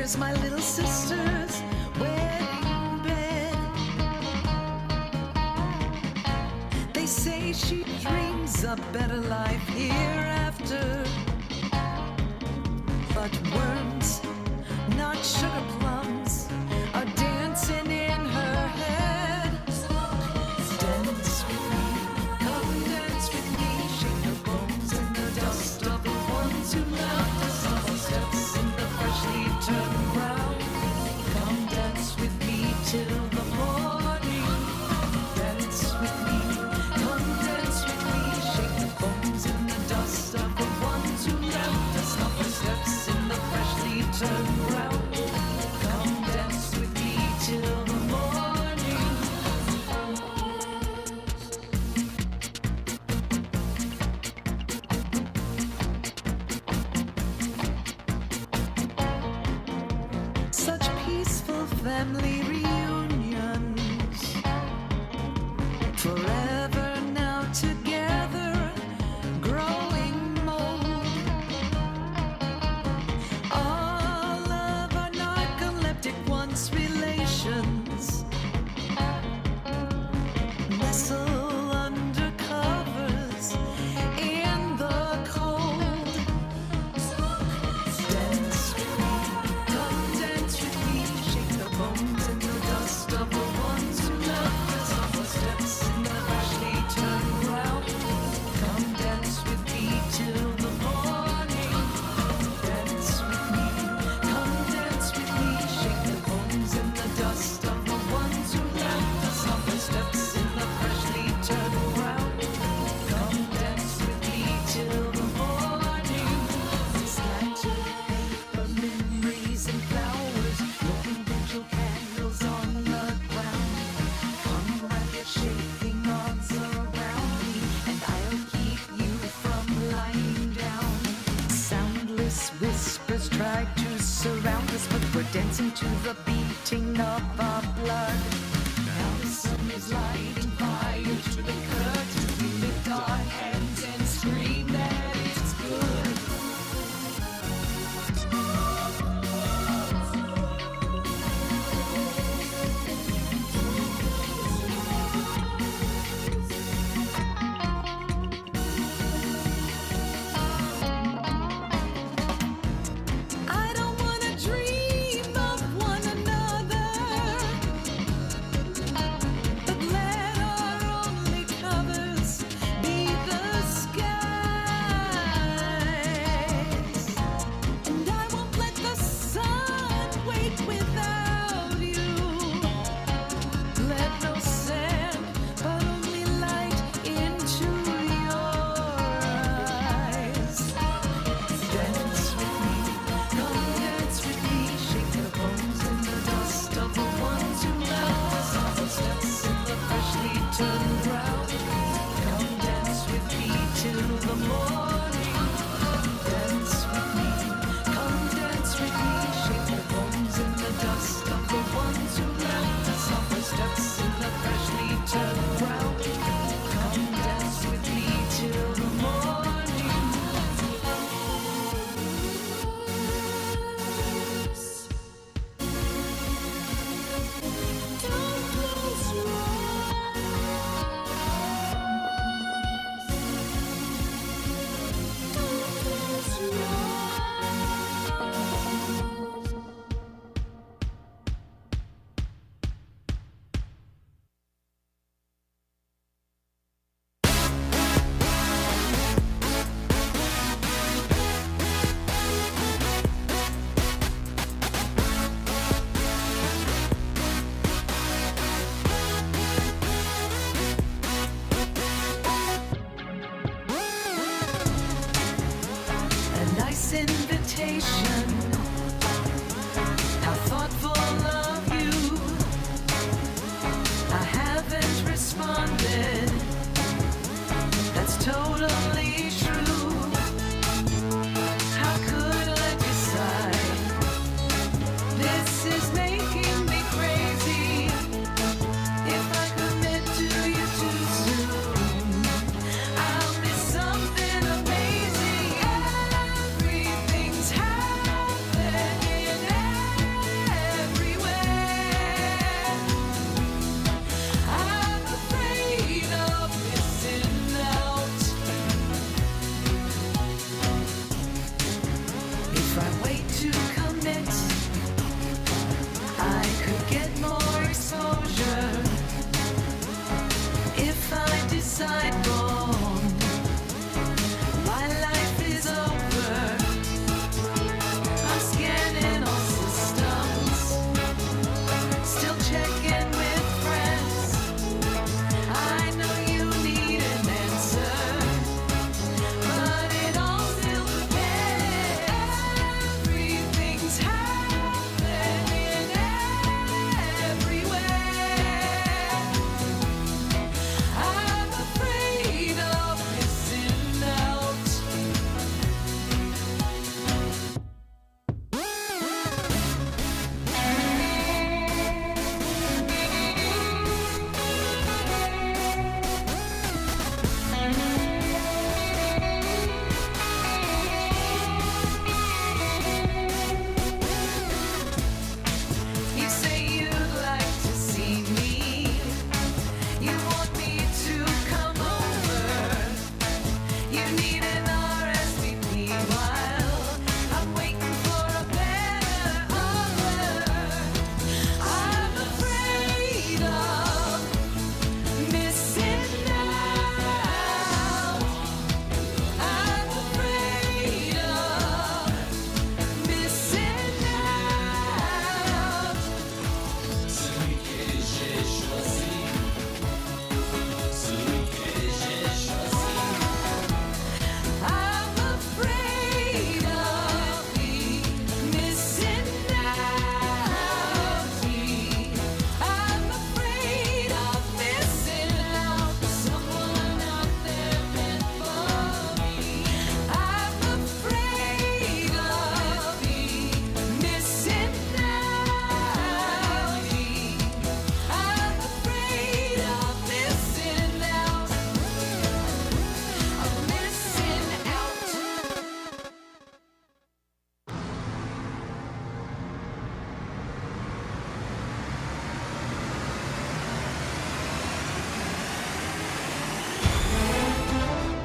Here's my little sister's wedding bed. They say she dreams a better life hereafter, but worms, not sugar plums, are dancing in her head. Dance with me, come dance with me, shake the bones and the dust of the ones who left us. Our steps in the freshly turned brown. Come dance with me till the morning. Dance with me, come dance with me, shake the bones and the dust of the ones who left us. Our steps in the freshly turned brown. Come dance with me till the morning. Such peaceful family reunions, forever now together, growing mold. All of our narcoleptic once relations nestle under covers in the cold. Dance with me, come dance with me, shake the bones and the dust of the ones who left us. Our steps in the freshly turned brown. Come dance with me till the morning. Dance with me, come dance with me, shake the bones and the dust of the ones who left us. Our steps in the freshly turned brown. Come dance with me till the morning. Scattered paper, memories and flowers, broken angel candles on the ground. Come ragged, shaking arms around me, and I'll keep you from lying down. Soundless whispers try to surround us, but we're dancing to the beating of our blood. Now the sun is lighting fire to the curtain. We lift our hands and scream that it's good. I don't wanna dream of one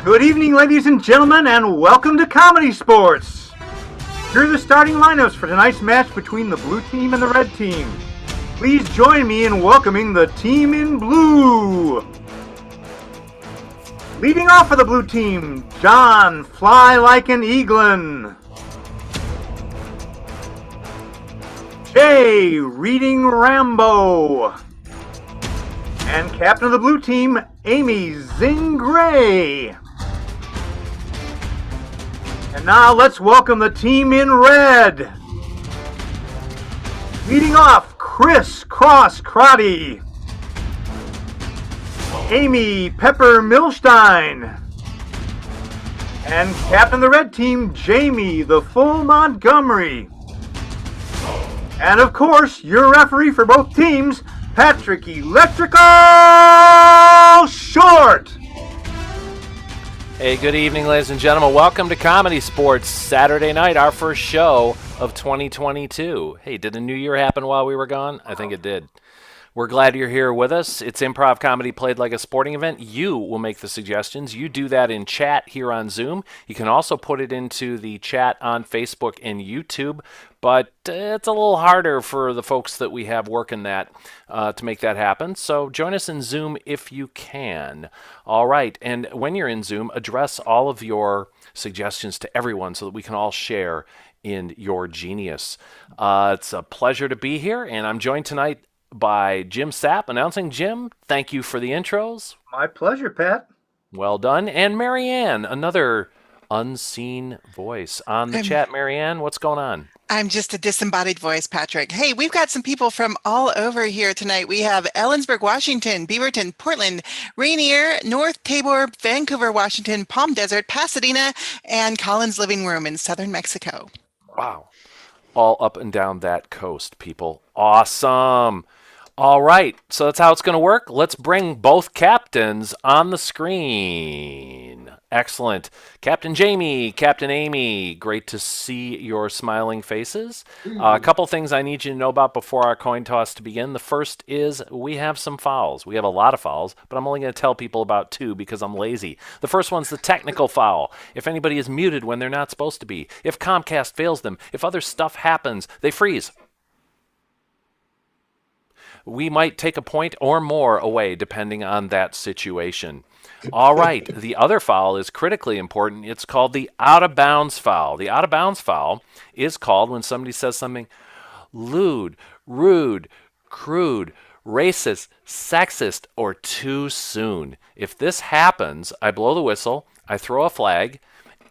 Good evening, ladies and gentlemen, and welcome to ComedySportz. Here are the starting lineups for tonight's match between the blue team and the red team. Please join me in welcoming the team in blue. Leading off for the blue team, John Fly Like an Eaglin. Jay Reading Rambo. And captain of the blue team, Amy Zing Gray. And now let's welcome the team in red. Leading off, Chris Cross Crotty. Amy Pepper Milstein. And captain of the red team, Jamie the Full Montgomery. And of course, your referee for both teams, Patrick Electrical Short. Hey, good evening, ladies and gentlemen. Welcome to ComedySportz Saturday night, our first show of 2022. Hey, did the new year happen while we were gone? I think it did. We're glad you're here with us. It's improv comedy played like a sporting event. You will make the suggestions. You do that in chat here on Zoom. You can also put it into the chat on Facebook and YouTube, but it's a little harder for the folks that we have working that to make that happen. So join us in Zoom if you can. All right, and when you're in Zoom, address all of your suggestions to everyone so that we can all share in your genius. It's a pleasure to be here, and I'm joined tonight by Jim Sapp announcing. Jim, thank you for the intros. My pleasure, Pat. Well done. And Marianne, another unseen voice on the chat. Marianne, what's going on? I'm just a disembodied voice, Patrick. Hey, we've got some people from all over here tonight. We have Ellensburg, Washington, Beaverton, Portland, Rainier, North Tabor, Vancouver, Washington, Palm Desert, Pasadena, and Collins Living Room in southern Mexico. Wow. All up and down that coast, people. Awesome. All right, so that's how it's going to work. Let's bring both captains on the screen. Excellent. Captain Jamie, Captain Amy, great to see your smiling faces. A couple things I need you to know about before our coin toss to begin. The first is we have some fouls. We have a lot of fouls, but I'm only going to tell people about two because I'm lazy. The first one's the technical foul. If anybody is muted when they're not supposed to be, if Comcast fails them, if other stuff happens, they freeze. We might take a point or more away depending on that situation. All right, the other foul is critically important. It's called the out-of-bounds foul. The out-of-bounds foul is called when somebody says something lewd, rude, crude, racist, sexist, or too soon. If this happens, I blow the whistle, I throw a flag,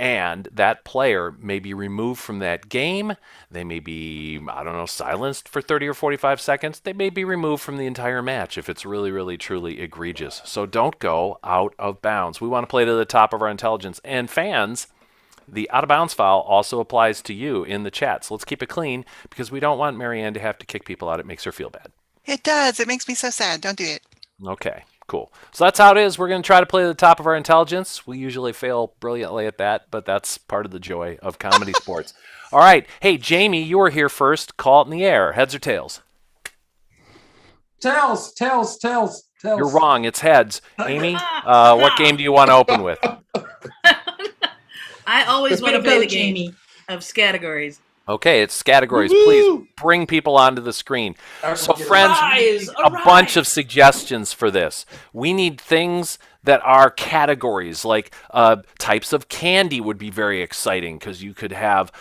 and that player may be removed from that game. They may be, silenced for 30 or 45 seconds. They may be removed from the entire match if it's really, really, truly egregious. So don't go out of bounds. We want to play to the top of our intelligence. And fans, the out-of-bounds foul also applies to you in the chat. So let's keep it clean because we don't want Marianne to have to kick people out. It makes her feel bad. It does. It makes me so sad. Don't do it. Okay. Cool. So that's how it is. We're going to try to play to the top of our intelligence. We usually fail brilliantly at that, but that's part of the joy of ComedySportz. All right. Hey, Jamie, you were here first. Call it in the air. Heads or tails? Tails. You're wrong. It's heads. Amy, what game do you want to open with? I always want to play the game of categories. Okay, it's categories. Please bring people onto the screen. So, friends, we need a bunch of suggestions for this. We need things that are categories, like types of candy would be very exciting because you could have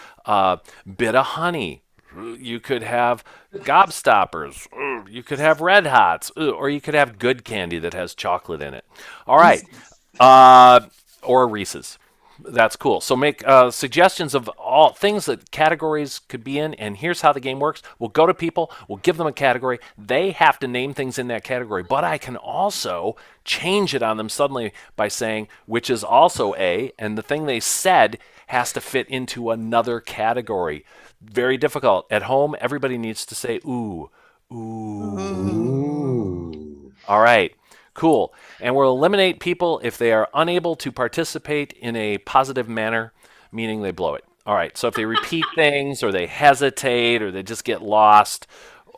bit of honey. You could have gobstoppers. You could have Red Hots. Or you could have good candy that has chocolate in it. All right. Or Reese's. That's cool. So make suggestions of all things that categories could be in, and here's how the game works. We'll go to people, we'll give them a category. They have to name things in that category, but I can also change it on them suddenly by saying, which is also A, and the thing they said has to fit into another category. Very difficult. At home, everybody needs to say, ooh, ooh. Ooh. All right. Cool. And we'll eliminate people if they are unable to participate in a positive manner, meaning they blow it. All right. So if they repeat things or they hesitate or they just get lost,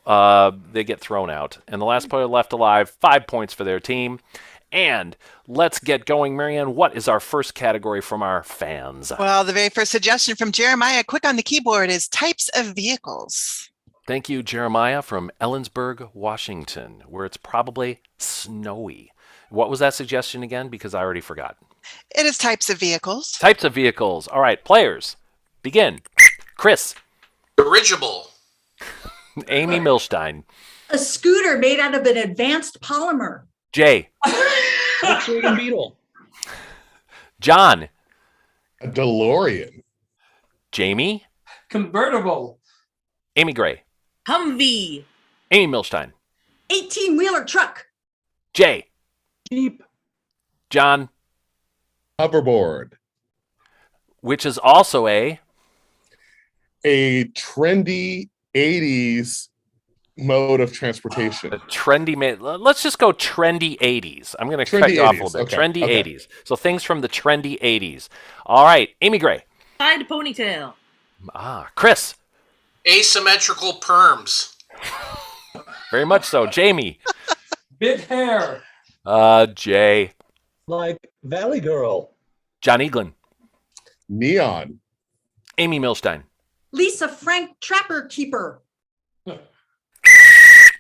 they get thrown out. And the last player left alive, 5 points for their team. And let's get going, Marianne. What is our first category from our fans? Well, the very first suggestion from Jeremiah, quick on the keyboard, is types of vehicles. Thank you, Jeremiah from Ellensburg, Washington, where it's probably snowy. What was that suggestion again? Because I already forgot. It is types of vehicles. Types of vehicles. All right, players, begin. Chris. Dirigible. Amy Milstein. A scooter made out of an advanced polymer. Jay. Volkswagen Beetle. John. A DeLorean. Jamie. Convertible. Amy Gray. Humvee. Amy Milstein. 18-wheeler truck. Jay. Jeep. John. Hoverboard. Which is also a trendy 80s mode of transportation. let's just go trendy 80s. I'm going to cut you off a little bit. Okay. Trendy 80s. So things from the trendy 80s. All right, Amy Gray. Side ponytail. Chris. Asymmetrical perms. Very much so. Jamie. Big hair. Jay. Like Valley Girl. John Eaglin. Neon. Amy Milstein. Lisa Frank Trapper Keeper.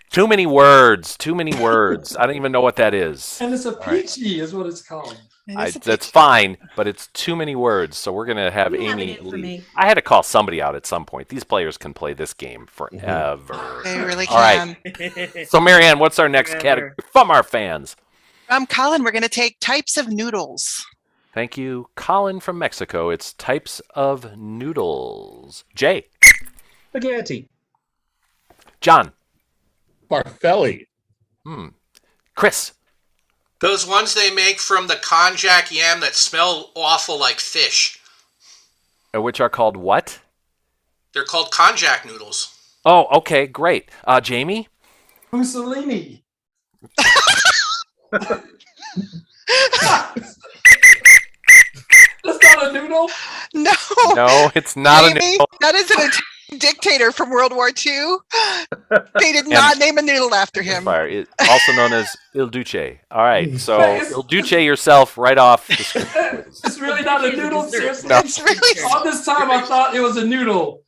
Too many words. Too many words. I don't even know what that is. And it's a peachy is what it's called. That's fine, but it's too many words. So we're going to have You have Amy it for lead. me. I had to call somebody out at some point. These players can play this game forever. They really All can. right. So, Marianne, what's our next category from our fans? Colin, we're going to take types of noodles. Thank you, Colin from Mexico. It's types of noodles. Jay. Spaghetti. John. Farfelli. Chris. Those ones they make from the konjac yam that smell awful like fish. Which are called what? They're called konjac noodles. Oh, okay, great. Jamie. Mussolini. That's not a noodle? No. No, it's not a Jamie, noodle. that is a dictator from World War II. They did not name a noodle after him. Also known as Il Duce. All right, so Il Duce yourself right off the screen. It's really not a noodle, seriously? No. It's really All this time I thought it was a noodle.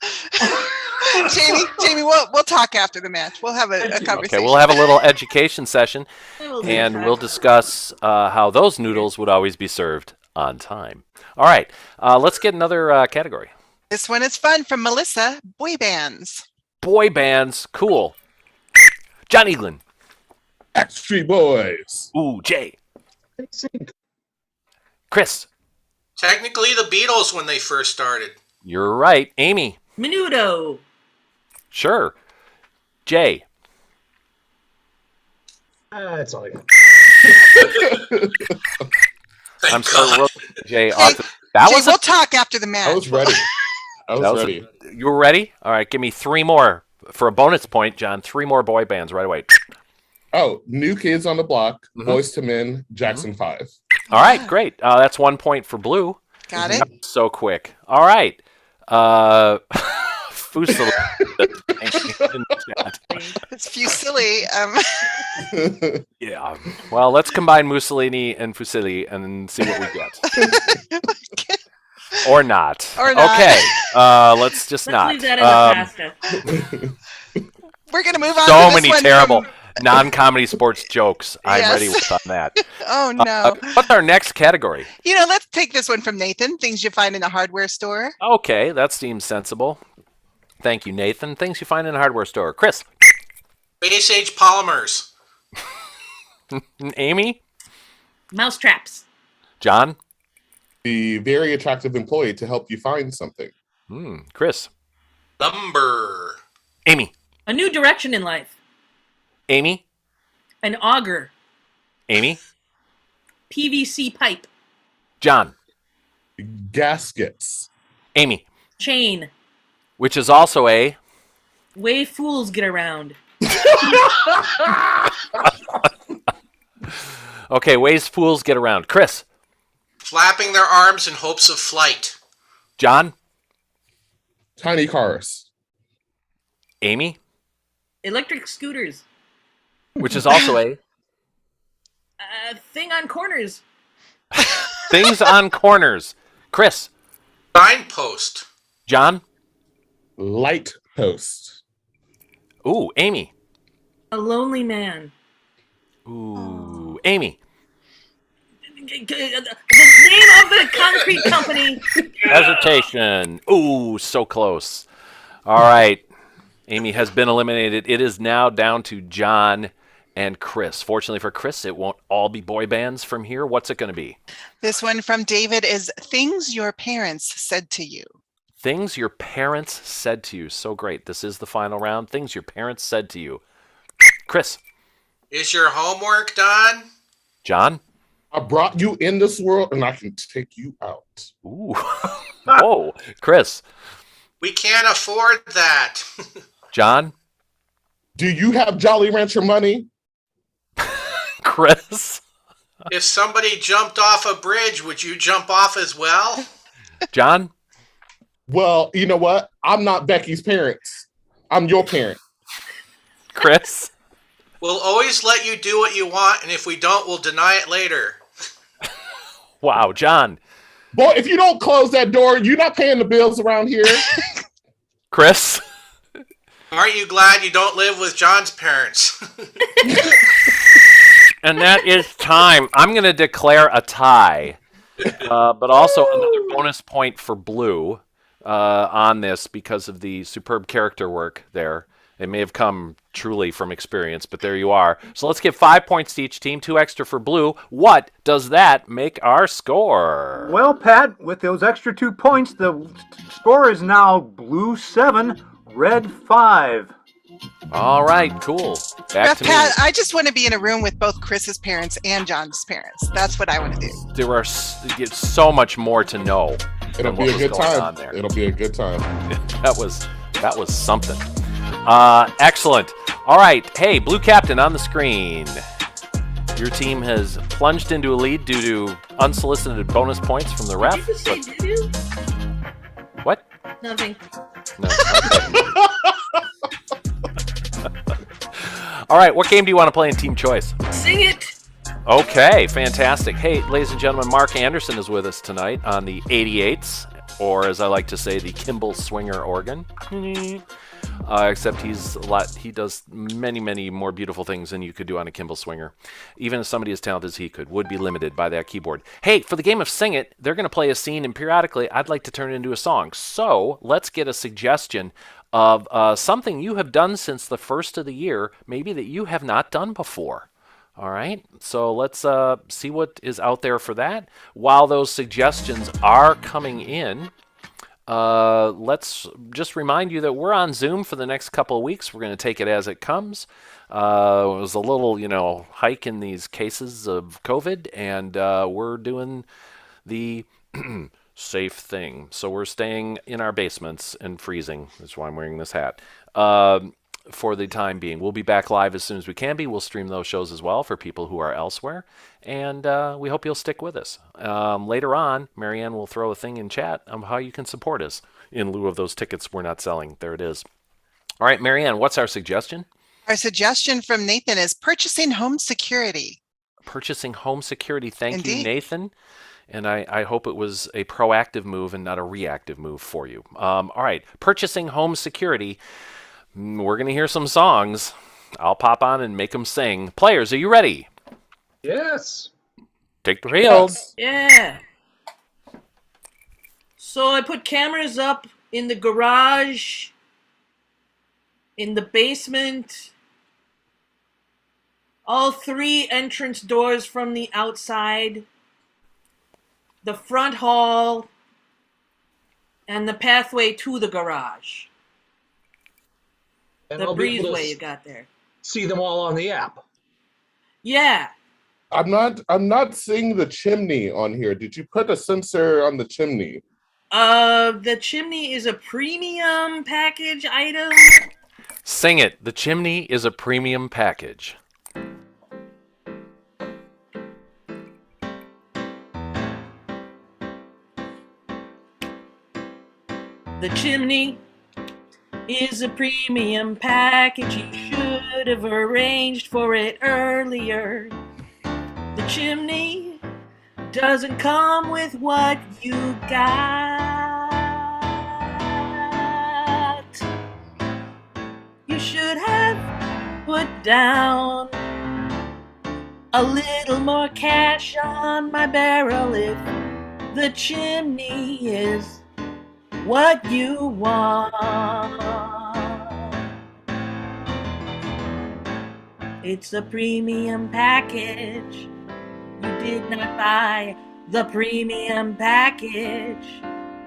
Jamie, we'll talk after the match. We'll have a conversation. Okay, we'll have a little education session, and we'll discuss how those noodles would always be served on time. All right, let's get another category. This one is fun from Melissa. Boy bands. Boy bands, cool. John Eaglin. Backstreet Boys. Ooh, Jay. Sync. Chris. Technically the Beatles when they first started. You're right. Amy. Menudo. Sure. Jay. That's all I got. Thank I'm God. sorry, Jay. We'll talk after the match. I was ready. Ready. You were ready? All right, give me 3 more for a bonus point, John. 3 more boy bands right away. Oh, New Kids on the Block, Boys to Men, Jackson 5. All right, great. That's 1 point for Blue. Got it. So quick. All right. Fuseli. It's Fusili. Yeah. Well, let's combine Mussolini and Fusili and see what we get. Or not. Or not. Okay. Let's just not. Leave that as a pasta. We're going to move on So to this many one terrible from- non-comedy sports jokes. I'm Yes. ready with on that. Oh, no. What's our next category? Let's take this one from Nathan. Things you find in a hardware store. Okay, that seems sensible. Thank you, Nathan. Things you find in a hardware store. Chris. Base age polymers. Amy. Mouse traps. John. The very attractive employee to help you find something. Chris. Lumber. Amy. A new direction in life. Amy. An auger. Amy. PVC pipe. John. Gaskets. Amy. Chain. Which is also a... Way fools get around. Okay, ways fools get around. Chris. Flapping their arms in hopes of flight. John. Tiny cars. Amy. Electric scooters. Which is also a... Thing on corners. Things on corners. Chris. Signpost. John. Light post. Ooh, Amy. A lonely man. Ooh, Amy. The name of the concrete company. Hesitation. Ooh, so close. All right. Amy has been eliminated. It is now down to John and Chris. Fortunately for Chris, it won't all be boy bands from here. What's it going to be? This one from David is things your parents said to you. Things your parents said to you. So great. This is the final round. Things your parents said to you. Chris. Is your homework done? John. I brought you in this world and I can take you out. Ooh. Whoa. Chris. We can't afford that. John. Do you have Jolly Rancher money? Chris. If somebody jumped off a bridge, would you jump off as well? John. Well, you know what? I'm not Becky's parents. I'm your parent. Chris. We'll always let you do what you want, and if we don't, we'll deny it later. Wow, John. Boy, if you don't close that door, you're not paying the bills around here. Chris. Aren't you glad you don't live with John's parents? And that is time. I'm going to declare a tie, but also another bonus point for Blue on this because of the superb character work there. It may have come truly from experience, but there you are. So let's give 5 points to each team, 2 extra for Blue. What does that make our score? Well, Pat, with those extra 2 points, the score is now Blue 7, Red 5. All right, cool. Back to Pat, me. I just want to be in a room with both Chris's parents and John's parents. That's what I want to do. There are so much more to know. It'll be a good time. It'll be a good time. That was something. Excellent. All right. Hey, Blue Captain on the screen. Your team has plunged into a lead due to unsolicited bonus points from the ref. Did you say doo-doo? What? Nothing. No. Okay. All right. What game do you want to play in Team Choice? Sing it. Okay, fantastic. Hey, ladies and gentlemen, Mark Anderson is with us tonight on the 88s, or as I like to say, the Kimball Swinger organ. Except he does many more beautiful things than you could do on a Kimball Swinger. Even if somebody as talented as he would be limited by that keyboard. Hey, for the game of Sing It, they're going to play a scene, and periodically I'd like to turn it into a song. So let's get a suggestion of something you have done since the first of the year, maybe that you have not done before. All right, so let's see what is out there for that. While those suggestions are coming in, let's just remind you that we're on Zoom for the next couple of weeks. We're going to take it as it comes. It was a little, hike in these cases of COVID, and we're doing the safe thing. So we're staying in our basements and freezing. That's why I'm wearing this hat. For the time being. We'll be back live as soon as we can be. We'll stream those shows as well for people who are elsewhere. And we hope you'll stick with us. Later on, Marianne will throw a thing in chat on how you can support us in lieu of those tickets we're not selling. There it is. All right, Marianne, what's our suggestion? Our suggestion from Nathan is purchasing home security. Purchasing home security. Thank Indeed. you, Nathan. And I hope it was a proactive move and not a reactive move for you. All right, purchasing home security. We're going to hear some songs. I'll pop on and make them sing. Players, are you ready? Yes. Take the field. Yeah. So I put cameras up in the garage, in the basement, all 3 entrance doors from the outside, the front hall, and the pathway to the garage. And The I'll be able to breezeway you got there. see them all on the app. Yeah. I'm not seeing the chimney on here. Did you put a sensor on the chimney? The chimney is a premium package item. Sing it. The chimney is a premium package. The chimney is a premium package. You should have arranged for it earlier. The chimney doesn't come with what you got. You should have put down a little more cash on my barrel if the chimney is what you want. It's a premium package. You did not buy the premium package.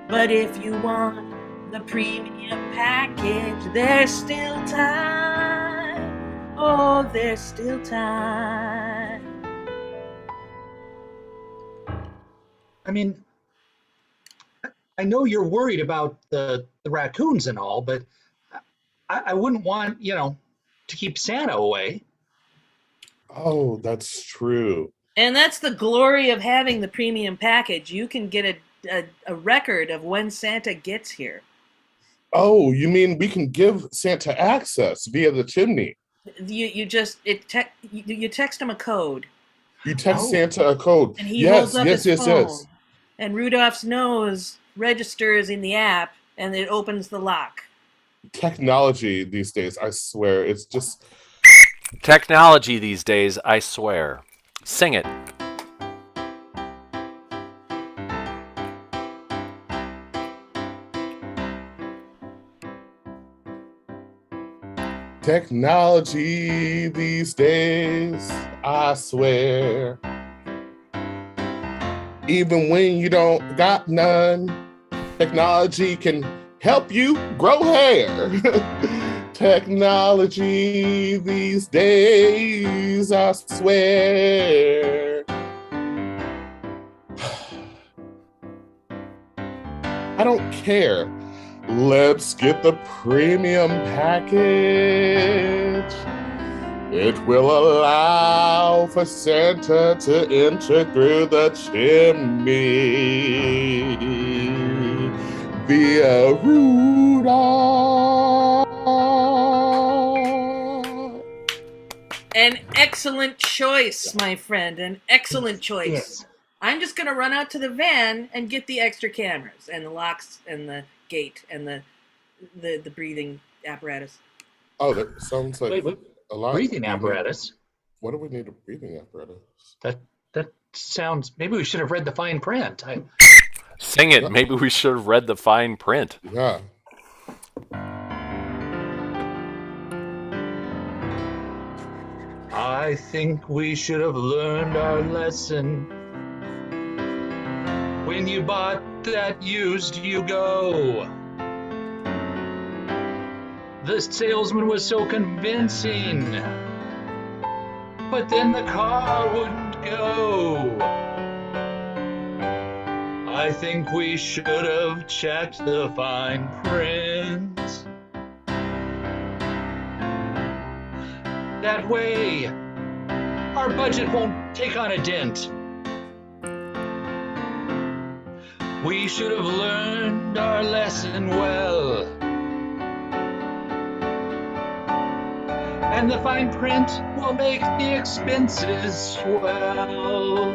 But if you want the premium package, there's still time. Oh, there's still time. I mean, I know you're worried about the raccoons and all, but I wouldn't want, to keep Santa away. Oh, that's true. And that's the glory of having the premium package. You can get a record of when Santa gets here. Oh, you mean we can give Santa access via the chimney? You text him a code. You text Santa a code. And he holds up his phone. And Rudolph's nose registers in the app, and it opens the lock. Technology these days, I swear, it's just... Technology these days, I swear. Sing it. Technology these days, I swear. Even when you don't got none, technology can help you grow hair. Technology these days, I swear. I don't care. Let's get the premium package. It will allow for Santa to enter through the chimney via Rudolph. An excellent choice, my friend. An excellent choice. Yes. I'm just going to run out to the van and get the extra cameras and the locks and the gate and the breathing apparatus. Oh, that sounds like a lot. Breathing apparatus? What do we need a breathing apparatus? That sounds... Maybe we should have read the fine print. Sing it. Maybe we should have read the fine print. Yeah. I think we should have learned our lesson when you bought that used Yugo. The salesman was so convincing, but then the car wouldn't go. I think we should have checked the fine print. That way, our budget won't take on a dent. We should have learned our lesson well. And the fine print will make the expenses swell.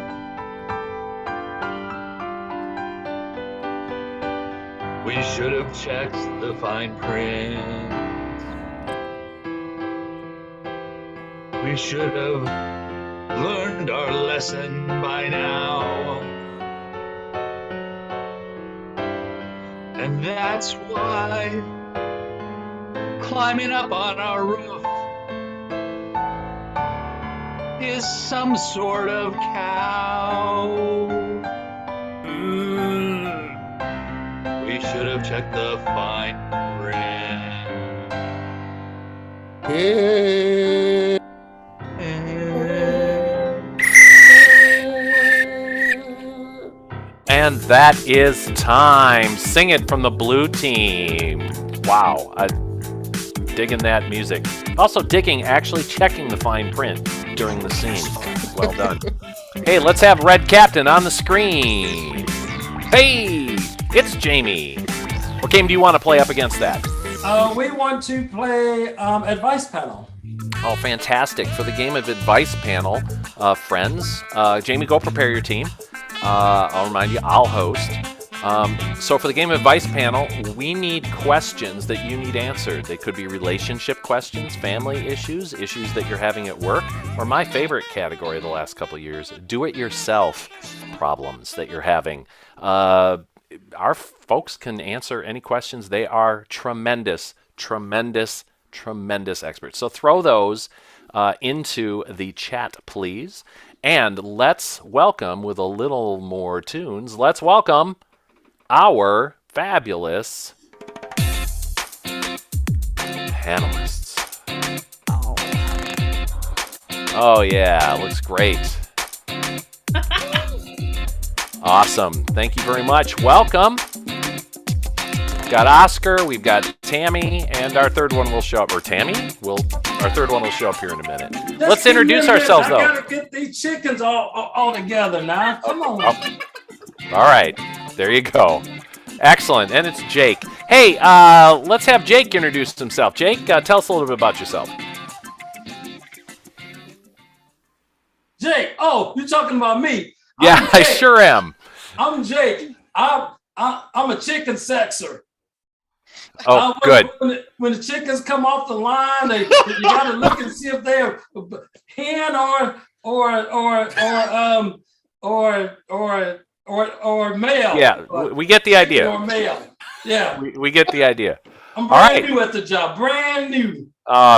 We should have checked the fine print. We should have learned our lesson by now. And that's why climbing up on our roof is some sort of cow. We should have checked the fine print. Hey. And that is time. Sing it from the blue team. Wow, digging that music. Also digging actually checking the fine print during the scene. Well done. Hey, let's have Red Captain on the screen. Hey, it's Jamie. What game do you want to play up against that? We want to play Advice Panel. Oh, fantastic. For the game of advice panel, friends, Jamie, go prepare your team. I'll remind you, I'll host. So for the game of advice panel, we need questions that you need answered. They could be relationship questions, family issues, issues that you're having at work, or my favorite category of the last couple of years, do-it-yourself problems that you're having. Our folks can answer any questions. They are tremendous experts. So throw those into the chat, please. And let's welcome, with a little more tunes, let's welcome our fabulous panelists. Oh yeah, looks great. Awesome. Thank you very much. Welcome. We've got Oscar, we've got Tammy, and our third one will show up. Or Tammy? Our third one will show up here in a minute. Let's introduce ourselves, though. I gotta get these chickens all together now. Come on. All right. There you go. Excellent. And it's Jake. Hey, let's have Jake introduce himself. Jake, tell us a little bit about yourself. Jake, you're talking about me. Yeah, I sure am. I'm Jake. I'm a chicken sexer. Oh, good. When the chickens come off the line, you got to look and see if they're hen or male. Yeah, we get the idea. Or male. Yeah. We get the idea. I'm brand new at the job. Brand new.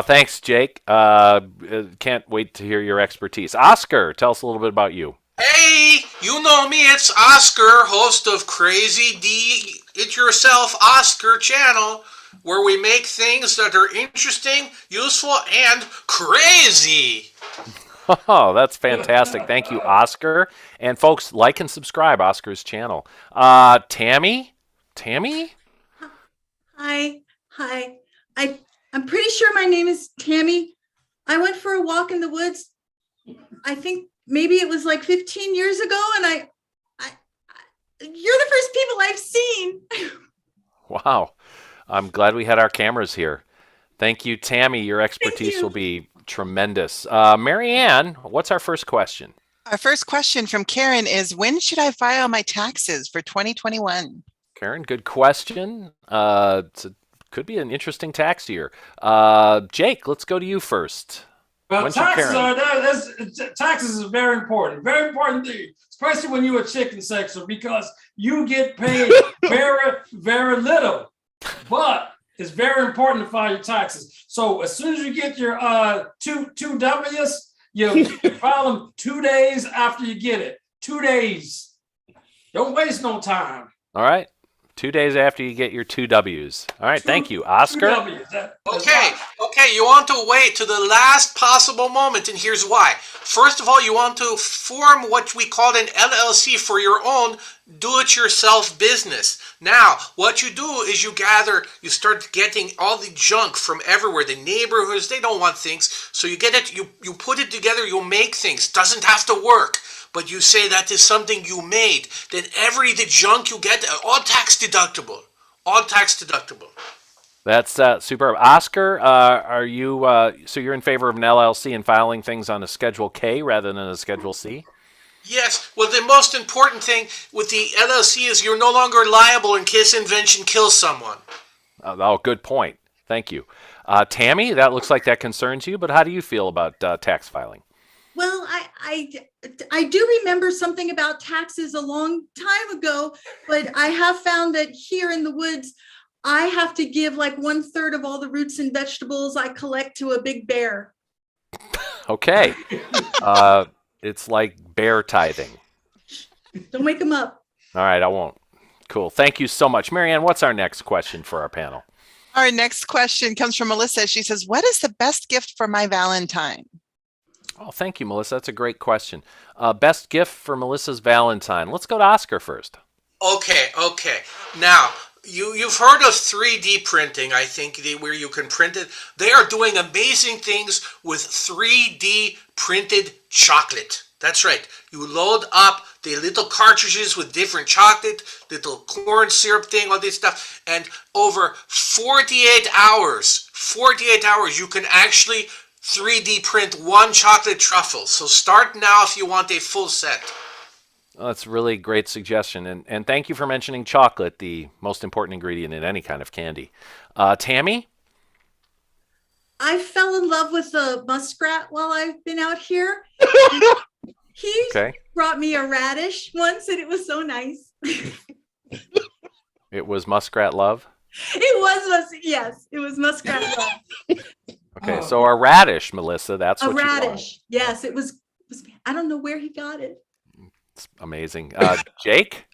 Thanks, Jake. Can't wait to hear your expertise. Oscar, tell us a little bit about you. Hey, you know me, it's Oscar, host of Crazy D It Yourself Oscar channel, where we make things that are interesting, useful, and crazy. Oh, that's fantastic. Thank you, Oscar. And folks, like and subscribe Oscar's channel. Tammy? Hi. I'm pretty sure my name is Tammy. I went for a walk in the woods. I think maybe it was like 15 years ago, and you're the first people I've seen. Wow. I'm glad we had our cameras here. Thank you, Tammy. Your expertise will be tremendous. Marianne, what's our first question? Our first question from Karen is, when should I file my taxes for 2021? Karen, good question. Could be an interesting tax year. Jake, let's go to you first. Well, taxes is very important. Very important thing, especially when you're a chicken sexer, because you get paid very, very little. But it's very important to file your taxes. So as soon as you get your two W's, you file them 2 days after you get it. 2 days. Don't waste no time. All right. 2 days after you get your 2 W's. All right, thank you. Oscar? Okay, you want to wait to the last possible moment, and here's why. First of all, you want to form what we call an LLC for your own do-it-yourself business. Now, what you do is you start getting all the junk from everywhere. The neighborhoods, they don't want things. So you get it, you put it together, you make things. Doesn't have to work. But you say that is something you made, then the junk you get, all tax deductible. All tax deductible. That's superb. Oscar, are you, so you're in favor of an LLC and filing things on a Schedule K rather than a Schedule C? Yes. Well, the most important thing with the LLC is you're no longer liable in case invention kills someone. Oh, good point. Thank you. Tammy, that looks like that concerns you, but how do you feel about tax filing? Well, I do remember something about taxes a long time ago, but I have found that here in the woods, I have to give like 1/3 of all the roots and vegetables I collect to a big bear. Okay. It's like bear tithing. Don't wake them up. All right, I won't. Cool. Thank you so much. Marianne, what's our next question for our panel? Our next question comes from Melissa. She says, what is the best gift for my Valentine? Oh, thank you, Melissa. That's a great question. Best gift for Melissa's Valentine. Let's go to Oscar first. Okay. Now, you've heard of 3D printing, I think, where you can print it. They are doing amazing things with 3D printed chocolate. That's right. You load up the little cartridges with different chocolate, little corn syrup thing, all this stuff, and over 48 hours, you can actually 3D print 1 chocolate truffle. So start now if you want a full set. Well, that's a really great suggestion. And thank you for mentioning chocolate, the most important ingredient in any kind of candy. Tammy? I fell in love with a muskrat while I've been out here. He brought me a radish once, and it was so nice. It was muskrat love? Yes, it was muskrat love. Okay, so a radish, Melissa, that's A what you want. radish. Yes, it was. I don't know where he got it. It's amazing. Jake?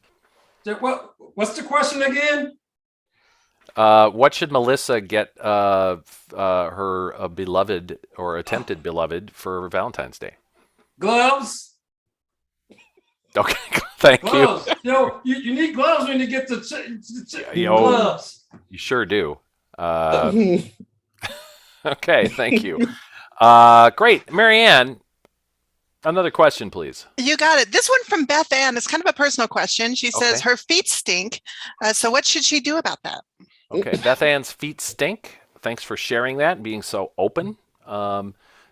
What's the question again? What should Melissa get her beloved or attempted beloved for Valentine's Day? Gloves. Okay, thank gloves. you. You need gloves when you get the gloves. You sure do. Okay, thank you. Great. Marianne, another question, please. You got it. This one from Beth Ann is kind of a personal question. She says her feet stink. So what should she do about that? Okay, Beth Ann's feet stink. Thanks for sharing that and being so open.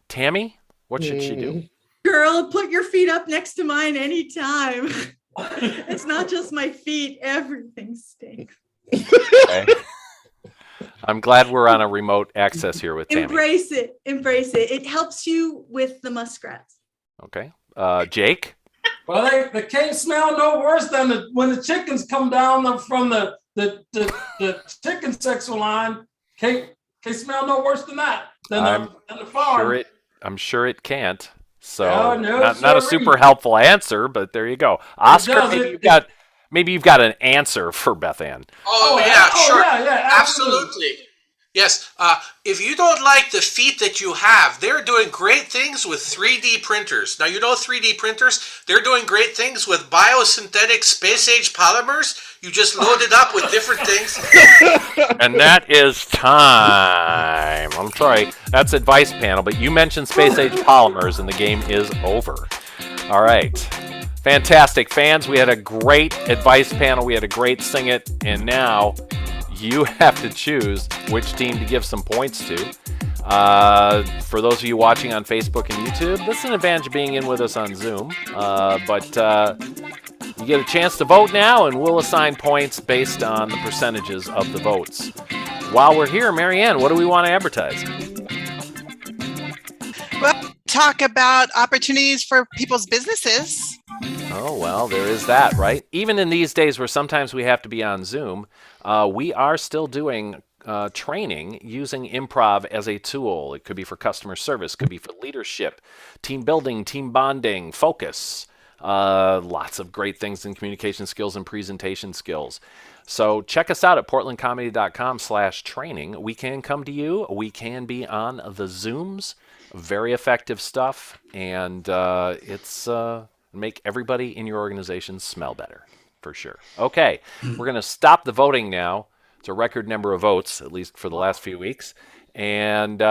Tammy, what should she do? Girl, put your feet up next to mine anytime. It's not just my feet. Everything stinks. Okay. I'm glad we're on a remote access here with Tammy. Embrace it. Embrace it. It helps you with the muskrats. Okay. Jake? Well, they can't smell no worse than when the chickens come down from the chicken sexual line. Can't smell no worse than that. Than the farm. I'm sure it can't. So no, not a super helpful answer, but there you go. Oscar, maybe you've got an answer for Beth Ann. Sure. Yeah, absolutely. Yes. If you don't like the feet that you have, they're doing great things with 3D printers. Now, 3D printers, they're doing great things with biosynthetic space-age polymers. You just load it up with different things. And that is time. I'm sorry. That's advice panel, but you mentioned space-age polymers, and the game is over. All right. Fantastic. Fans, we had a great advice panel. We had a great Sing It, and now you have to choose which team to give some points to. For those of you watching on Facebook and YouTube, this is an advantage of being in with us on Zoom. But you get a chance to vote now, and we'll assign points based on the percentages of the votes. While we're here, Marianne, what do we want to advertise? Well, talk about opportunities for people's businesses. Oh, well, there is that, right? Even in these days where sometimes we have to be on Zoom, we are still doing training using improv as a tool. It could be for customer service, could be for leadership, team building, team bonding, focus. Lots of great things in communication skills and presentation skills. So check us out at portlandcomedy.com/training. We can come to you. We can be on the Zooms. Very effective stuff. And it's make everybody in your organization smell better, for sure. Okay, we're going to stop the voting now. It's a record number of votes, at least for the last few weeks. And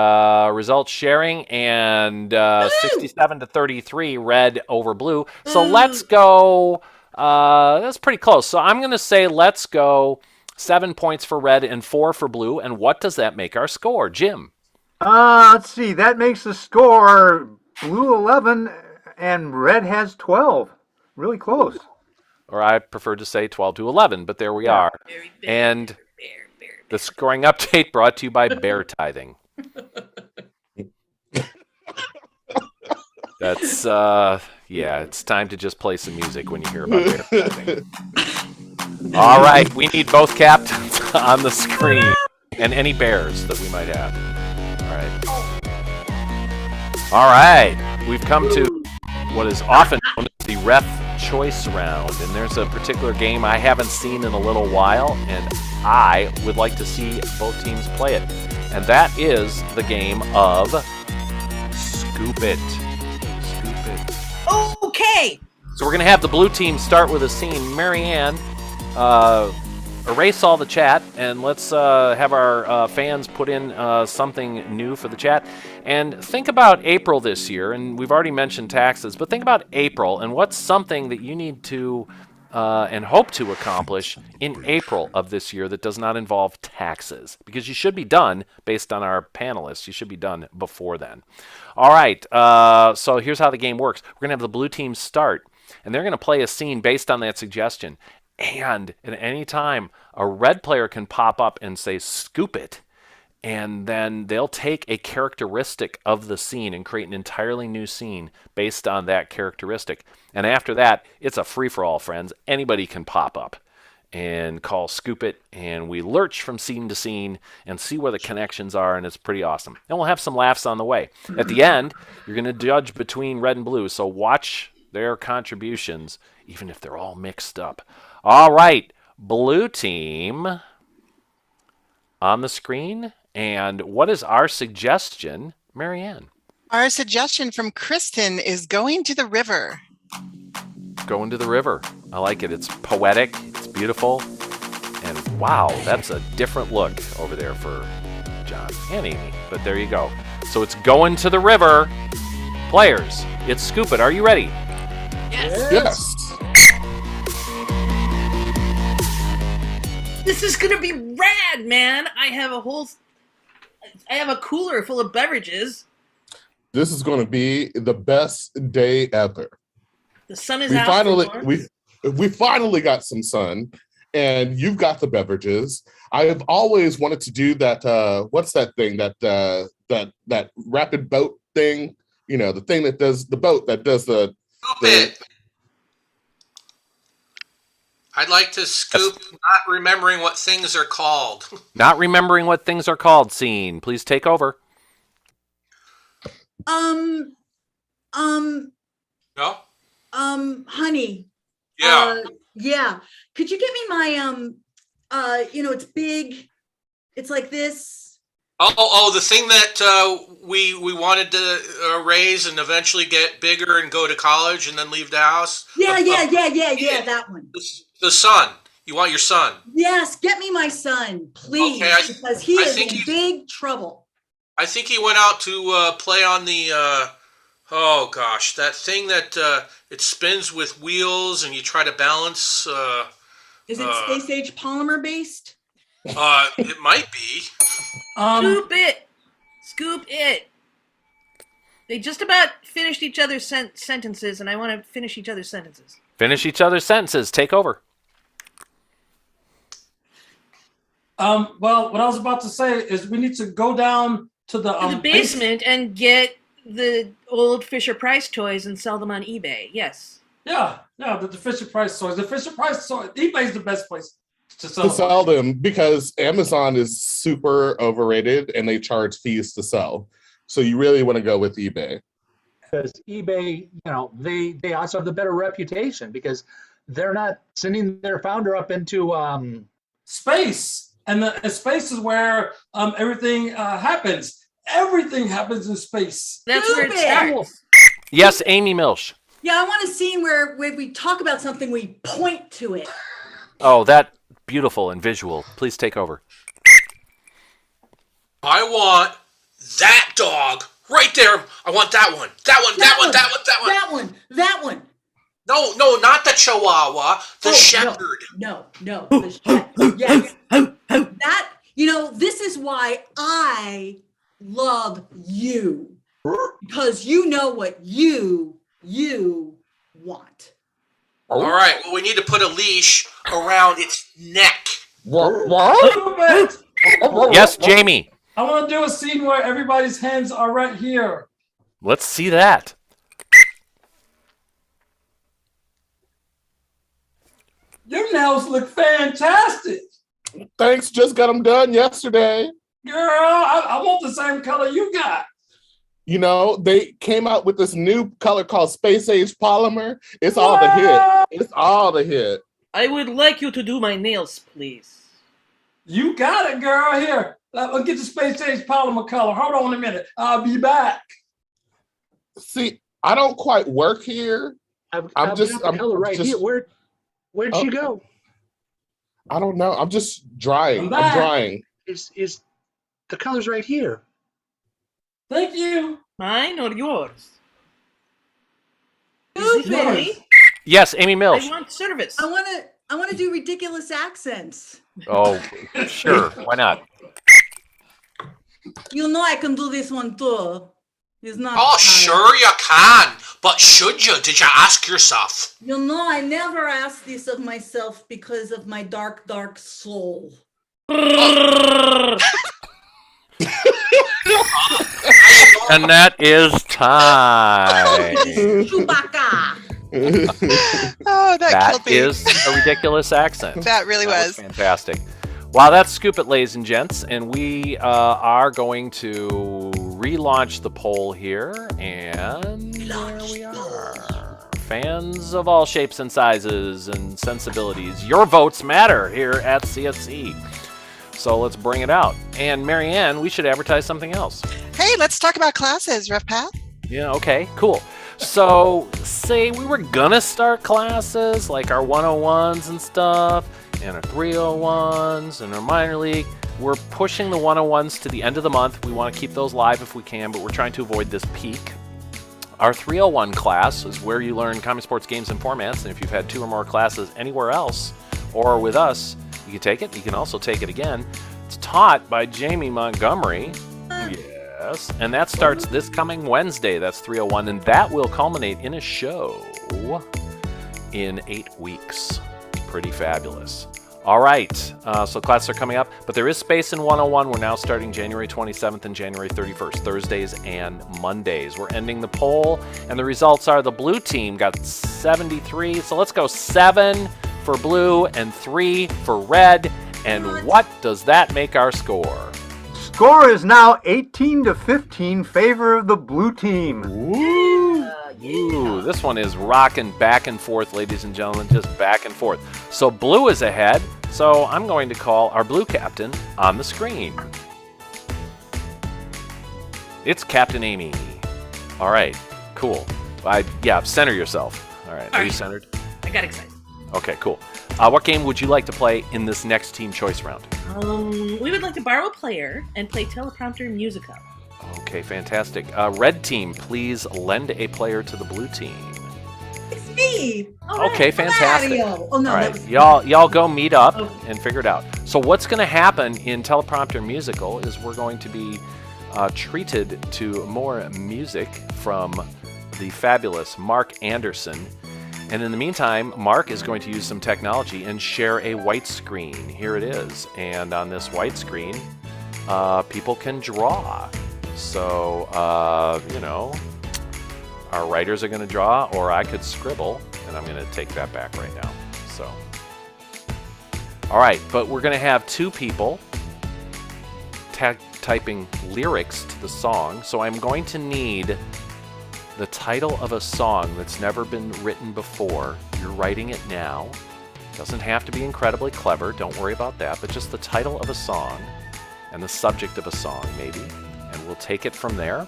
results sharing, and 67 to 33, red over blue. So let's go. That's pretty close. So I'm going to say let's go 7 points for red and 4 for blue. And what does that make our score, Jim? Let's see. That makes the score blue 11 and red has 12. Really close. Or I prefer to say 12 to 11, but there we are. And the scoring update brought to you by Bear Tithing. That's, it's time to just play some music when you hear about Bear Tithing. All right, we need both captains on the screen and any bears that we might have. All right, we've come to what is often known as the ref choice round, and there's a particular game I haven't seen in a little while, and I would like to see both teams play it, and that is the game of Scoop It. Scoop It. Okay. So we're going to have the blue team start with a scene. Marianne, erase all the chat, and let's have our fans put in something new for the chat. And think about April this year, and we've already mentioned taxes, but think about April, and what's something that you need to and hope to accomplish in April of this year that does not involve taxes? Because you should be done, based on our panelists, you should be done before then. All right, so here's how the game works. We're going to have the blue team start, and they're going to play a scene based on that suggestion. And at any time, a red player can pop up and say, scoop it. And then they'll take a characteristic of the scene and create an entirely new scene based on that characteristic. And after that, it's a free-for-all, friends. Anybody can pop up and call scoop it, and we lurch from scene to scene and see where the connections are, and it's pretty awesome. And we'll have some laughs on the way. At the end, you're going to judge between red and blue, so watch their contributions, even if they're all mixed up. All right, blue team on the screen. And what is our suggestion, Marianne? Our suggestion from Kristen is going to the river. Going to the river. I like it. It's poetic. It's beautiful. And wow, that's a different look over there for John and Amy. But there you go. So it's going to the river. Players, it's Scoop It. Are you ready? Yes. This is gonna be rad, man. I have a cooler full of beverages. This is going to be the best day ever. The sun is out. We finally got some sun, and you've got the beverages. I've always wanted to do that. What's that thing? That rapid boat thing. You know, the thing that does the boat that does the. I'd like to scoop not remembering what things are called. Not remembering what things are called scene. Please take over. No? Honey. Yeah. Yeah. Could you get me my it's big. It's like this. Oh, the thing that we wanted to raise and eventually get bigger and go to college and then leave the house. Yeah, that one. The son. You want your son? Yes, get me my son, please, Okay, because he is in big trouble. I think he went out to play on the, that thing that it spins with wheels and you try to balance. Is it space age polymer based? It might be. Scoop it. They just about finished each other's sentences, and I want to finish each other's sentences. Finish each other's sentences. Take over. Well, what I was about to say is we need to go down to the basement and get the old Fisher-Price toys and sell them on eBay. Yes. Yeah, the Fisher-Price toys. The Fisher-Price toys. eBay is the best place to sell them because Amazon is super overrated and they charge fees to sell. So you really want to go with eBay. Because eBay, they also have the better reputation because they're not sending their founder up into space. And the space is where everything happens. Everything happens in space. That's where it starts. Yes, Amy Milch. Yeah, I want a scene where we talk about something, we point to it. Oh, that beautiful and visual. Please take over. I want that dog right there. I want that one. That one. No, not the Chihuahua. The shepherd. No. The shepherd. Yes. That, this is why I love you. Because you know what you want. All right. Well, we need to put a leash around its neck. What? Yes, Jamie. I want to do a scene where everybody's hands are right here. Let's see that. Your nails look fantastic. Thanks, just got them done yesterday. Girl, I want the same color you got. They came out with this new color called Space Age Polymer. It's all the hit. I would like you to do my nails, please. You got it, girl. Here, I'll get the Space Age Polymer color. Hold on a minute. I'll be back. See, I don't quite work here. I'm here. Where'd she go? I don't know. I'm just drying. I'm drying. Is the color's right here? Thank you. Mine or yours? Yours. Yes, Amy Mills. I want service. I want to do ridiculous accents. Oh, sure. Why not? You know I can do this one too. It's not. Oh, hard. sure you can. But should you? Did you ask yourself? You know I never ask this of myself because of my dark, dark soul. And that is time. Chewbacca. Oh, that That killed me. is a ridiculous accent. That really was. Fantastic. Wow, that's Scoop It, ladies and gents. And we are going to relaunch the poll here. And there we are. Fans of all shapes and sizes and sensibilities, your votes matter here at CSC. So let's bring it out. And Marianne, we should advertise something else. Hey, let's talk about classes, Rough Pat. Yeah, okay, cool. So, say we were gonna start classes like our 101s and stuff, and our 301s and our minor league. We're pushing the 101s to the end of the month. We want to keep those live if we can, but we're trying to avoid this peak. Our 301 class is where you learn ComedySportz games and formats, and if you've had 2 or more classes anywhere else or with us, you can take it. You can also take it again. It's taught by Jamie Montgomery. Yes. And that starts this coming Wednesday. That's 301. And that will culminate in a show in 8 weeks. Pretty fabulous. All right. So classes are coming up. But there is space in 101. We're now starting January 27th and January 31st, Thursdays and Mondays. We're ending the poll. And the results are the blue team got 73. So let's go 7 for blue and 3 for red. And what does that make our score? Score is now 18-15 favor of the blue team. Ooh, this one is rocking back and forth, ladies and gentlemen, just back and forth. So blue is ahead. So I'm going to call our blue captain on the screen. It's Captain Amy. All right, cool. Yeah, center yourself. All right, are you centered? I got excited. Okay, cool. What game would you like to play in this next team choice round? We would like to borrow a player and play teleprompter musical. Okay, fantastic. Red team, please lend a player to the blue team. It's me. Okay, fantastic. Mario. Oh no, All that right, was y'all go meet up and figure it out. So what's going to happen in teleprompter musical is we're going to be treated to more music from the fabulous Mark Anderson. And in the meantime, Mark is going to use some technology and share a white screen. Here it is. And on this white screen, people can draw. So, you know, our writers are going to draw, or I could scribble, and I'm going to take that back right now. So, all right, but we're going to have 2 people typing lyrics to the song. So I'm going to need the title of a song that's never been written before. You're writing it now. Doesn't have to be incredibly clever. Don't worry about that. But just the title of a song and the subject of a song, maybe. And we'll take it from there.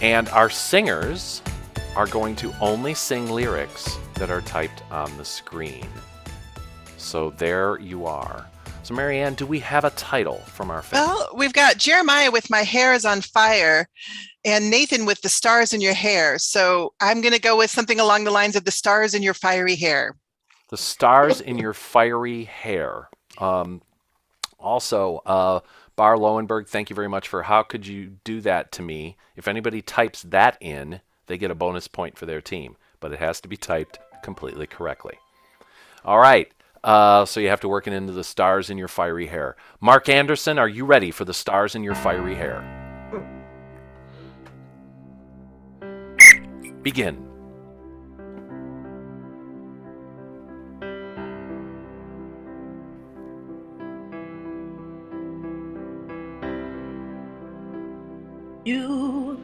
And our singers are going to only sing lyrics that are typed on the screen. So there you are. So Marianne, do we have a title from our fans? Well, we've got Jeremiah with My Hair is on Fire and Nathan with The Stars in Your Hair. So I'm going to go with something along the lines of The Stars in Your Fiery Hair. The Stars in Your Fiery Hair. Also, Bar Lowenberg, thank you very much for how could you do that to me. If anybody types that in, they get a bonus point for their team. But it has to be typed completely correctly. All right. So you have to work it into The Stars in Your Fiery Hair. Mark Anderson, are you ready for The Stars in Your Fiery Hair? Begin. You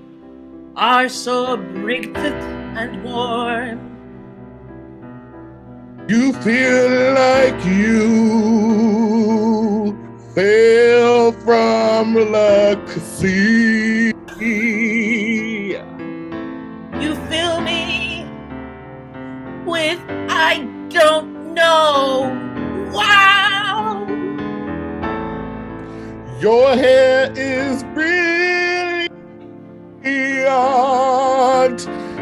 are so bright and warm. You feel like you fell from ecstasy. You fill me with I don't know. Wow. Your hair is brilliant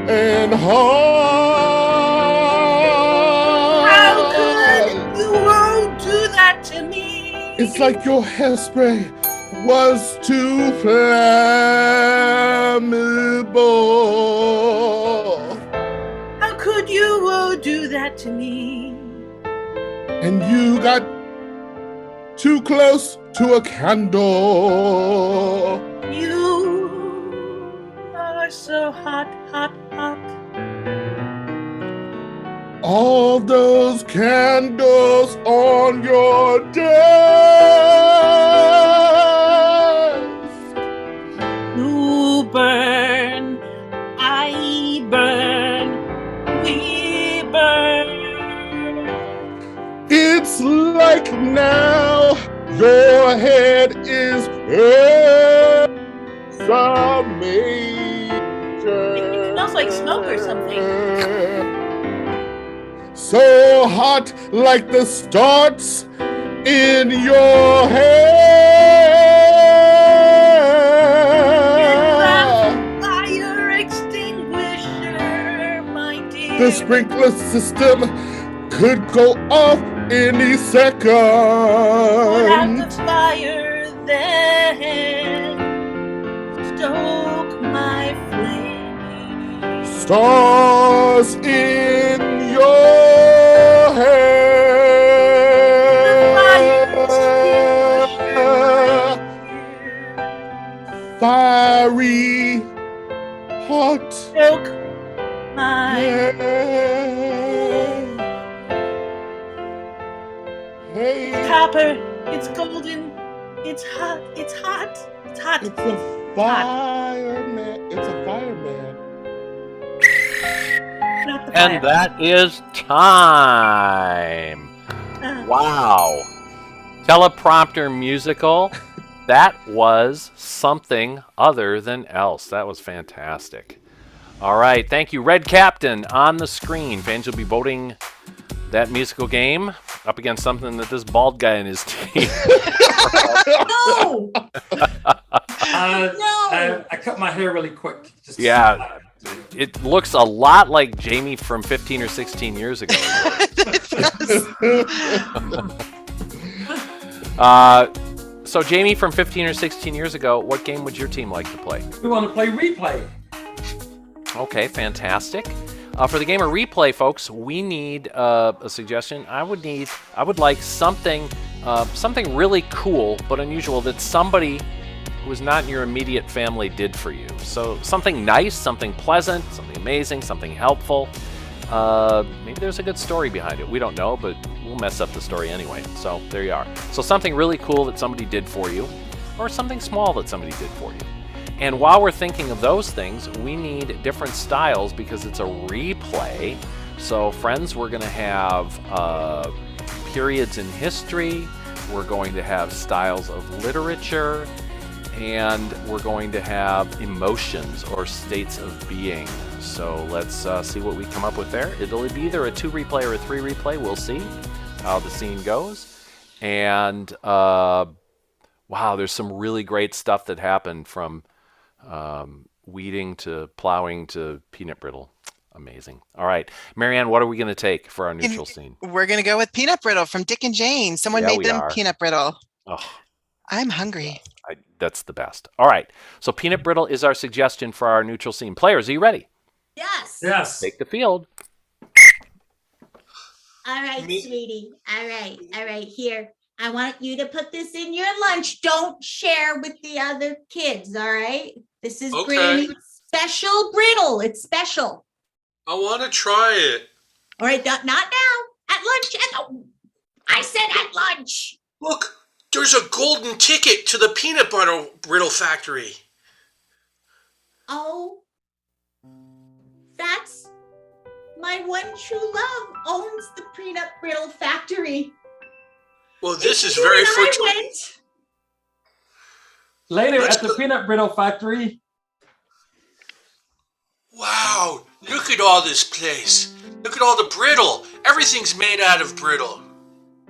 and hard. It's like your hairspray was too flammable. How could you do that to me? And you got too close to a candle. You are so hot, hot, hot. All those candles on your desk. You burn, I burn, we burn. It's like now your head is some major. It smells like smoke or something. So hot like the starts in your hair. Fire extinguisher, my dear. The sprinkler system could go off any second. Put out the fire then. Stoke my flame. Stars in your hair. Fiery hot. Stoke my Hey. copper. It's golden. It's hot. It's hot. It's hot. It's a fireman. It's a fireman. Not the fire. And that is time. Wow. Teleprompter musical. That was something other than else. That was fantastic. All right. Thank you. Red Captain on the screen. Fans will be voting that musical game up against something that this bald guy in his team. No. I cut my hair really quick. Just Yeah. It looks a lot like Jamie from 15 or 16 years ago. So Jamie from 15 or 16 years ago, what game would your team like to play? We want to play replay. Okay, fantastic. For the game of replay, folks, we need a suggestion. I would like something really cool but unusual that somebody who is not in your immediate family did for you. So something nice, something pleasant, something amazing, something helpful. Maybe there's a good story behind it. We don't know, but we'll mess up the story anyway. So there you are. So something really cool that somebody did for you, or something small that somebody did for you. And while we're thinking of those things, we need different styles because it's a replay. So friends, we're going to have periods in history. We're going to have styles of literature. And we're going to have emotions or states of being. So let's see what we come up with there. It'll be either a 2 replay or a 3 replay. We'll see how the scene goes. And wow, there's some really great stuff that happened from weeding to plowing to peanut brittle. Amazing. All right, Marianne, what are we going to take for our neutral scene? We're going to go with peanut brittle from Dick and Jane. Someone made them peanut brittle. Oh, I'm hungry. that's the best. All right, so peanut brittle is our suggestion for our neutral scene. Players, are you ready? Yes. Yes. Take the field. All right, sweetie. All right. Here. I want you to put this in your lunch. Don't share with the other kids, all right? This is Okay. Granny's special brittle. It's special. I want to try it. All right, not now. At lunch. I said at lunch. Look, there's a golden ticket to the peanut butter brittle factory. Oh, that's my one true love owns the peanut brittle factory. Well, this If is you very and I fortuitous. went, Later Let's at the go. peanut brittle factory. Wow, look at all this place. Look at all the brittle. Everything's made out of brittle.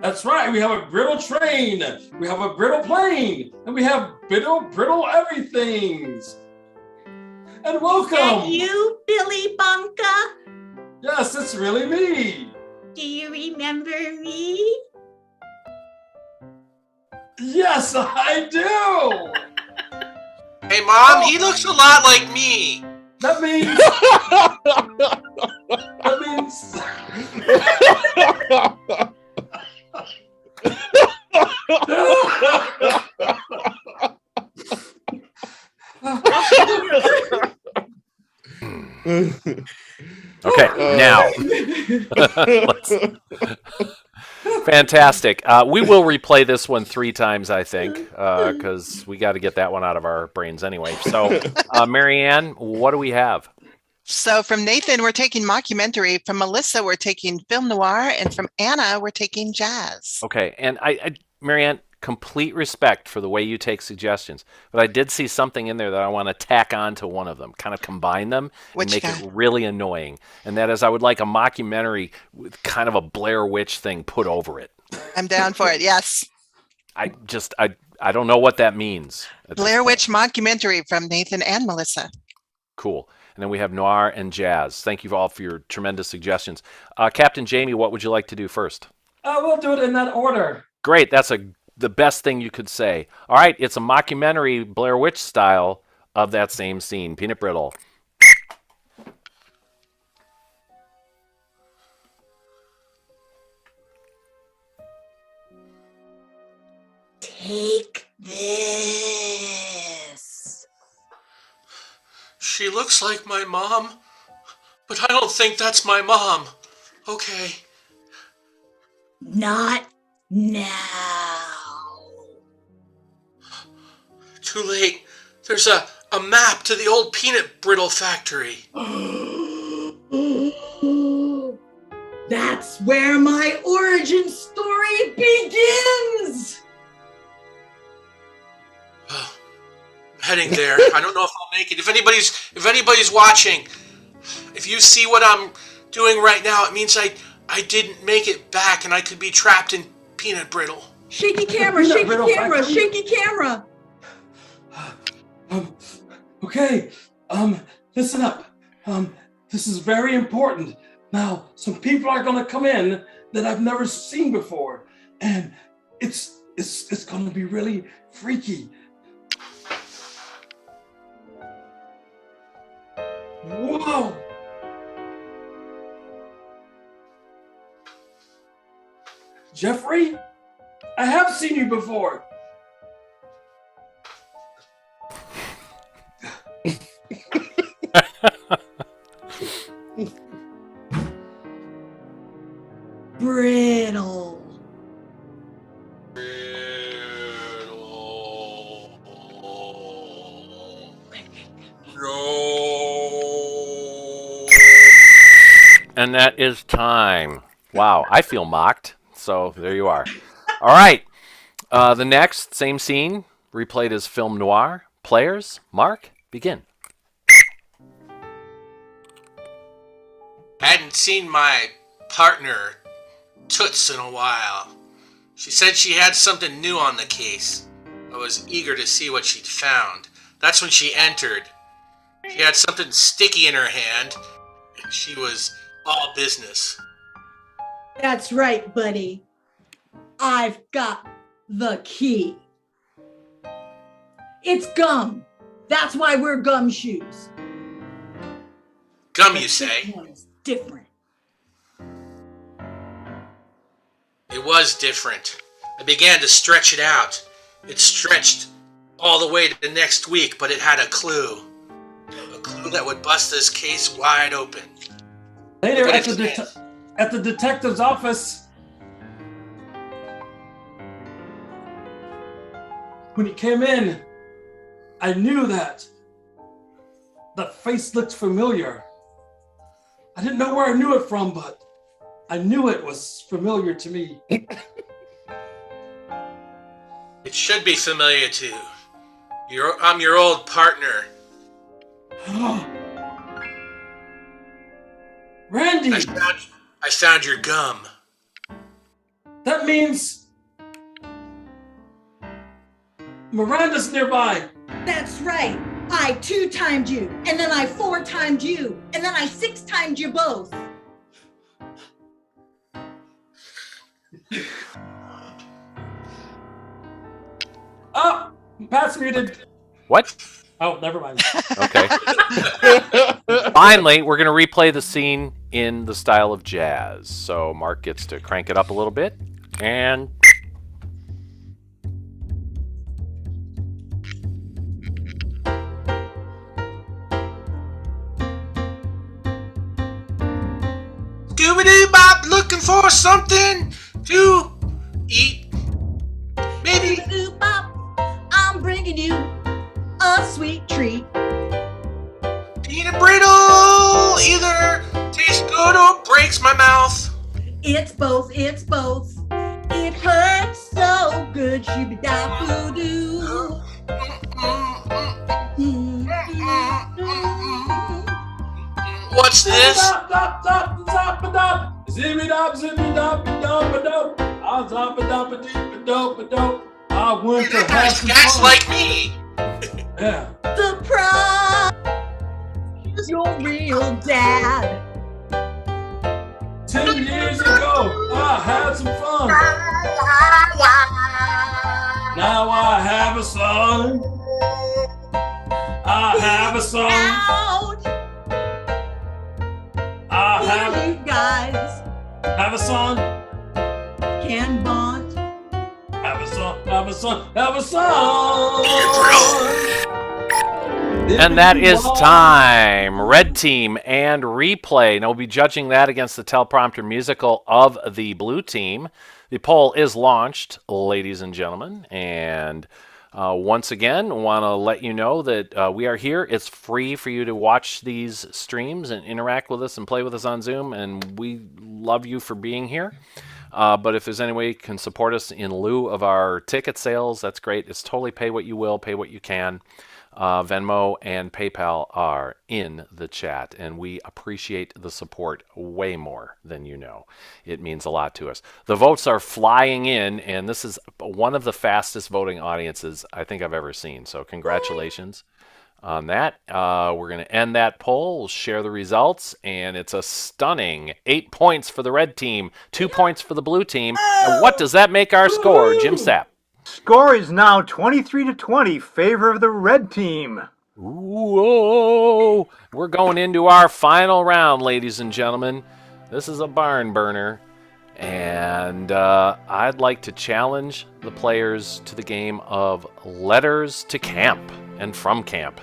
That's right. We have a brittle train. We have a brittle plane. And we have brittle everything's. And welcome. and you, Billy Bunka, Yes, it's really me. do you remember me? Yes, I do. Hey, Mom, he looks a lot like me. That means. That means. Okay, now. Fantastic. We will replay this one 3 times, I think, because we got to get that one out of our brains anyway. So, Marianne, what do we have? So from Nathan, we're taking mockumentary. From Melissa, we're taking film noir. And from Anna, we're taking jazz. Okay, and Marianne, complete respect for the way you take suggestions, but I did see something in there that I want to tack on to one of them, kind of combine them and make it really annoying. And that is, I would like a mockumentary with kind of a Blair Witch thing put over it. I'm down for it. Yes. I don't know what that means. Blair Witch mockumentary from Nathan and Melissa. Cool. And then we have noir and jazz. Thank you all for your tremendous suggestions. Captain Jamie, what would you like to do first? We'll do it in that order. Great. That's the best thing you could say. All right. It's a mockumentary Blair Witch style of that same scene. Peanut brittle. Take this. She looks like my mom, but I don't think that's my mom. Okay. Not now. Too late. There's a map to the old peanut brittle factory. That's where my origin story begins. I'm heading there. I don't know if I'll make it. If anybody's watching, if you see what I'm doing right now, it means I didn't make it back and I could be trapped in peanut brittle. Shaky camera, shaky camera, shaky camera. Okay, listen up. This is very important. Now, some people are gonna come in that I've never seen before, and it's gonna be really freaky. Whoa! Jeffrey, I have seen you before. Brittle. And that is time. Wow, I feel mocked. So there you are. All right. The next, same scene, replayed as film noir. Players, Mark, begin. Hadn't seen my partner, Toots, in a while. She said she had something new on the case. I was eager to see what she'd found. That's when she entered. She had something sticky in her hand, and she was all business. That's right, buddy. I've got the key. It's gum. That's why we're gumshoes. Gum, you say? It's different. It was different. I began to stretch it out. It stretched all the way to the next week, but it had a clue. A clue that would bust this case wide open. Later at the detective's office, when he came in, I knew that the face looked familiar. I didn't know where I knew it from, but I knew it was familiar to me. It should be familiar to you. I'm your old partner. Randy! I found your gum. That means Miranda's nearby. That's right. I 2-timed you, and then I 4-timed you, and then I 6-timed you both. Pat's muted. What? Oh, never mind. Okay. Finally, we're going to replay the scene in the style of jazz. So Mark gets to crank it up a little bit. And Scooby-Doo-Bop looking for something to eat. Maybe. Bop, I'm bringing you a sweet treat. Peanut brittle either tastes good or breaks my mouth. It's both, it's both. It hurts so good, shooby-da-boo-doo. What's this? Zop, zop, zop, zop, zop, zibby dop, zibby dop, dop, dop. I'll zop, dop, deep, dop, dop. I want to have some Cats fun. like me. Yeah. Surprise! Here's your real dad. 10 years ago, I had some fun. Now I have a son. I have a son. Out! I have, You guys have a son. can bond. Have a son. Have a son. Have a son. And that is time. Red team and replay. And we'll be judging that against the teleprompter musical of the blue team. The poll is launched, ladies and gentlemen. And once again, want to let you know that we are here. It's free for you to watch these streams and interact with us and play with us on Zoom. And we love you for being here. But if there's any way you can support us in lieu of our ticket sales, that's great. It's totally pay what you will, pay what you can. Venmo and PayPal are in the chat, and we appreciate the support way more than you know. It means a lot to us. The votes are flying in, and this is one of the fastest voting audiences I think I've ever seen. So congratulations on that. We're going to end that poll, we'll share the results, and it's a stunning 8 points for the red team, 2 points for the blue team. And what does that make our score, Jim Sapp? Score is now 23-20, favor of the red team. Ooh, we're going into our final round, ladies and gentlemen. This is a barn burner, and I'd like to challenge the players to the game of letters to camp and from camp.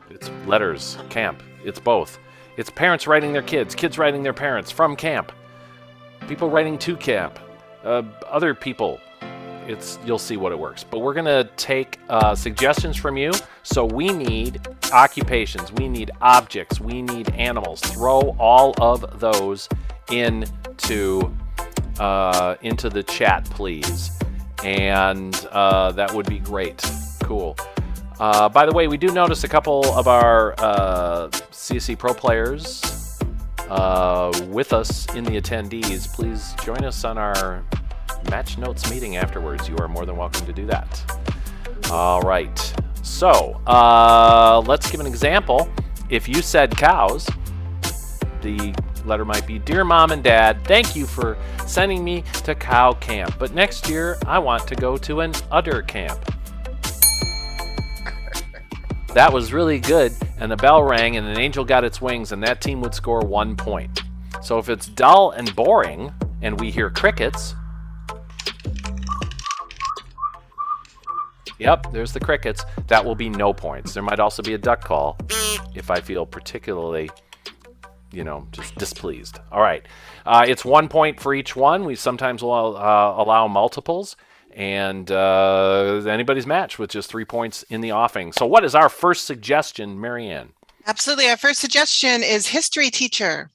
It's letters, camp. It's both. It's parents writing their kids, kids writing their parents from camp, people writing to camp, other people. You'll see what it works. But we're going to take suggestions from you. So we need occupations, we need objects, we need animals. Throw all of those into the chat, please. And that would be great. Cool. By the way, we do notice a couple of our CSC Pro players with us in the attendees. Please join us on our Match Notes meeting afterwards. You are more than welcome to do that. All right. So let's give an example. If you said cows, the letter might be, Dear Mom and Dad, thank you for sending me to cow camp. But next year, I want to go to an udder camp. That was really good. And the bell rang and an angel got its wings, and that team would score 1 point. So if it's dull and boring and we hear crickets, yep, there's the crickets. That will be no points. There might also be a duck call if I feel particularly, just displeased. All right. It's 1 point for each one. We sometimes will allow multiples. And anybody's match with just 3 points in the offing. So what is our first suggestion, Marianne? Absolutely. Our first suggestion is history teacher.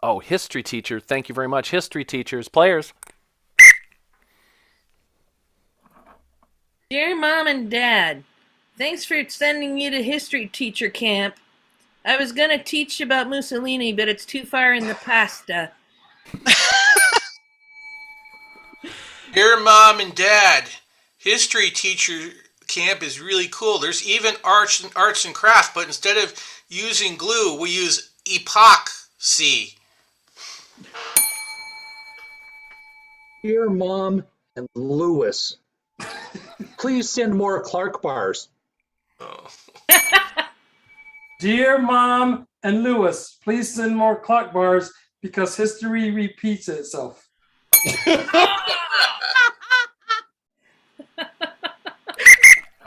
Oh, history teacher. Thank you very much. History teachers. Players. Dear Mom and Dad, thanks for sending me to history teacher camp. I was going to teach about Mussolini, but it's too far in the pasta. Dear Mom and Dad, history teacher camp is really cool. There's even arts and craft, but instead of using glue, we use epoxy. Dear Mom and Lewis, Please send more Clark bars. Oh. Dear Mom and Lewis, please send more clock bars because history repeats itself.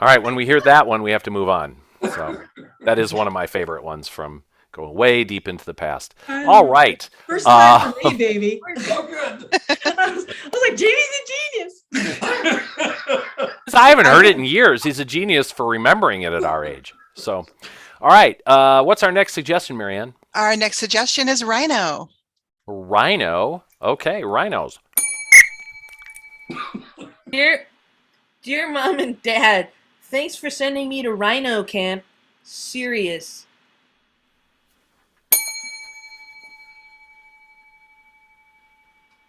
All right, when we hear that one, we have to move on. So that is one of my favorite ones from going way deep into the past. All right. First time for me, baby. So good. I was like, Jamie's a genius. I haven't heard it in years. He's a genius for remembering it at our age. So, all right. What's our next suggestion, Marianne? Our next suggestion is Rhino. Rhino. Okay, rhinos. Dear Mom and Dad, thanks for sending me to Rhino Camp. Serious.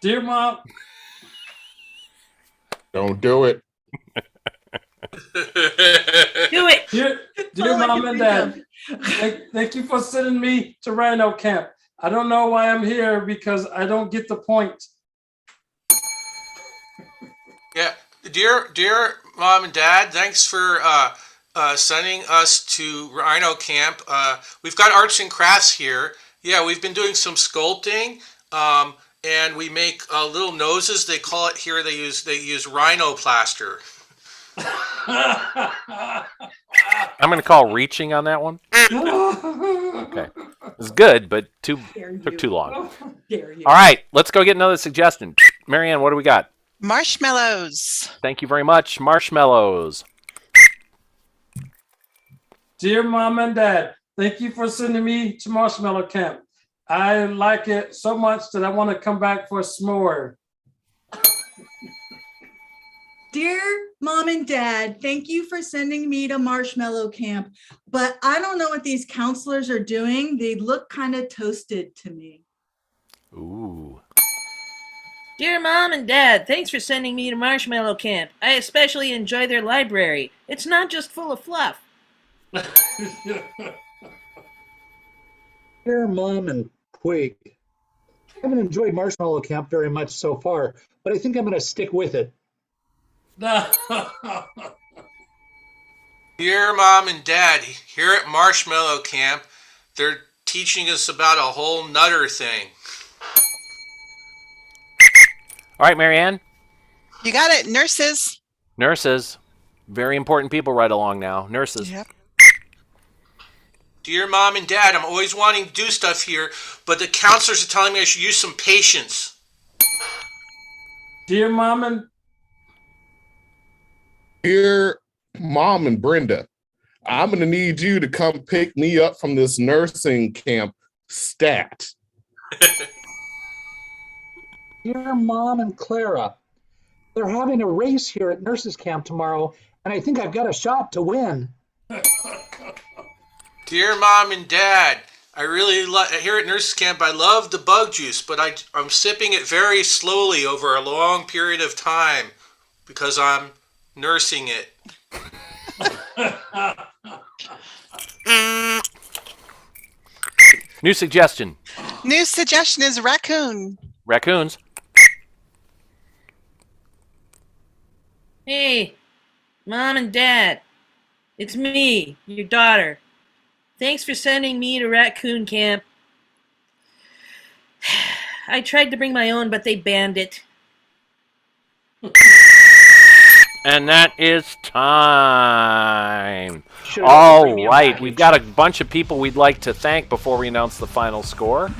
Dear Mom. Don't do it. Do it. Dear Mom and Dad, thank you for sending me to Rhino Camp. I don't know why I'm here because I don't get the point. Yeah, dear Mom and Dad, thanks for sending us to Rhino Camp. We've got arts and crafts here. Yeah, we've been doing some sculpting, and we make little noses. They call it here. They use rhino plaster. I'm going to call reaching on that one. Okay. It's good, but took too long. All right, let's go get another suggestion. Marianne, what do we got? Marshmallows. Thank you very much. Marshmallows. Dear Mom and Dad, thank you for sending me to Marshmallow Camp. I like it so much that I want to come back for some more. Dear Mom and Dad, thank you for sending me to Marshmallow Camp, but I don't know what these counselors are doing. They look kind of toasted to me. Ooh. Dear Mom and Dad, thanks for sending me to Marshmallow Camp. I especially enjoy their library. It's not just full of fluff. Dear Mom and Quig, I haven't enjoyed Marshmallow Camp very much so far, but I think I'm going to stick with it. Dear Mom and Dad, here at Marshmallow Camp, they're teaching us about a whole nutter thing. All right, Marianne. You got it. Nurses. Nurses. Very important people right along now. Nurses. Yep. Dear Mom and Dad, I'm always wanting to do stuff here, but the counselors are telling me I should use some patience. Dear Mom and Brenda, I'm going to need you to come pick me up from this nursing camp stat. Dear Mom and Clara, they're having a race here at Nurses Camp tomorrow, and I think I've got a shot to win. Dear Mom and Dad, I really here at Nurses Camp, I love the bug juice, but I'm sipping it very slowly over a long period of time because I'm nursing it. New suggestion. New suggestion is raccoon. Raccoons. Hey, Mom and Dad. It's me, your daughter. Thanks for sending me to Raccoon Camp. I tried to bring my own, but they banned it. And that is time. All right, we've got a bunch of people we'd like to thank before we announce the final score.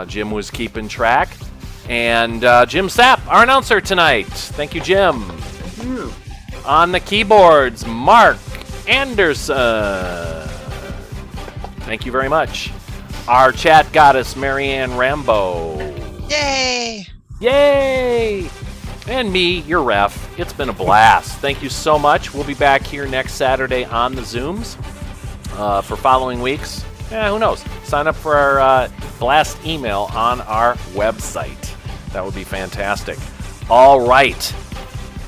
Jim was keeping track. And Jim Sapp, our announcer tonight. Thank you, Jim. Thank you. On the keyboards, Mark Anderson. Thank you very much. Our chat goddess, Marianne Rambo. Yay! Yay! And me, your ref. It's been a blast. Thank you so much. We'll be back here next Saturday on the Zooms for following weeks. Who knows? Sign up for our blast email on our website. That would be fantastic. All right.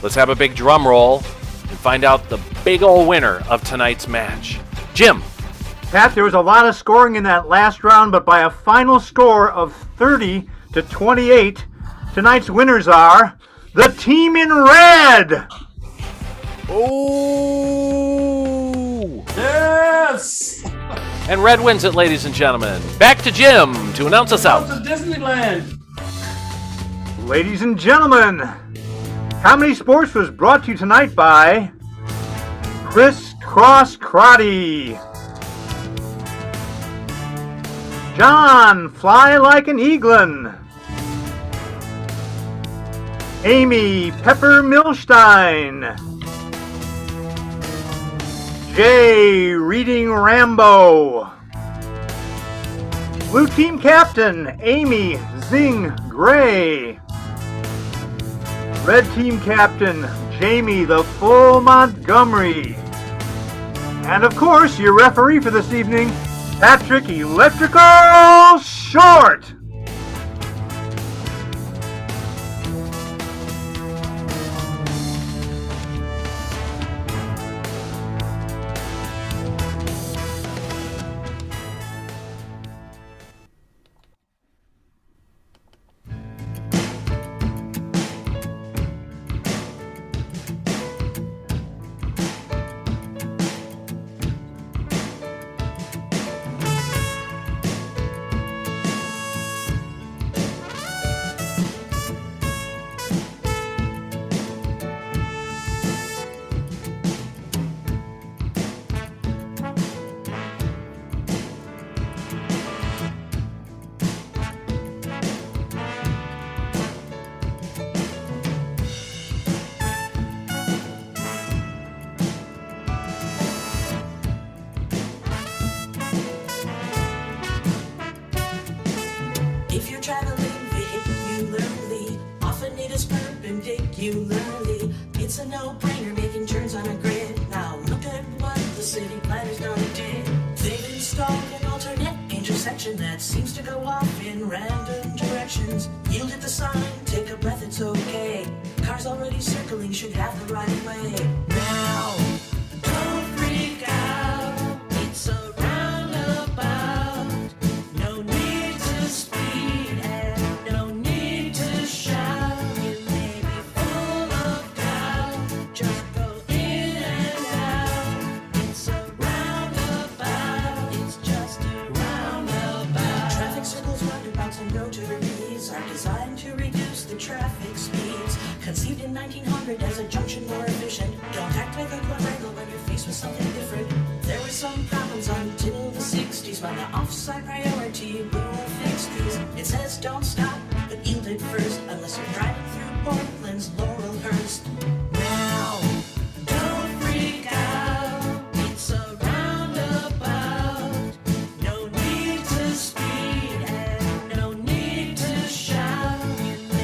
Let's have a big drum roll and find out the big old winner of tonight's match. Jim. Pat, there was a lot of scoring in that last round, but by a final score of 30-28, tonight's winners are the team in red. Oh! Yes! And red wins it, ladies and gentlemen. Back to Jim to announce us out. To Disneyland. Ladies and gentlemen, Comedy Sports was brought to you tonight by Chris Cross Crotty, John Fly Like an Eaglin, Amy Pepper Milstein, Jay Reading Rambo, Blue Team Captain Amy Zing Gray, Red Team Captain Jamie the Full Montgomery, and of course your referee for this evening, Patrick Electrical Short. If you're traveling vehicularly, often it is perpendicularly. It's a no-brainer making turns on a grid. Now look at what the city planners done did. They've installed an alternate intersection that seems to go off in random directions. Yield at the sign, take a breath, it's okay. Cars already circling should have the right of way. Now, don't freak out, it's a roundabout. No need to speed and no need to shout. You may be full of doubt, just go in and out. It's a roundabout, it's just a roundabout. Traffic circles, roundabouts, and rotaries are designed to reduce the traffic speeds. Conceived in 1900 as a junction more efficient. Don't act like a quadrangle when you're faced with something different. There were some problems until the 60s when the offside priority rule fixed these. It says don't stop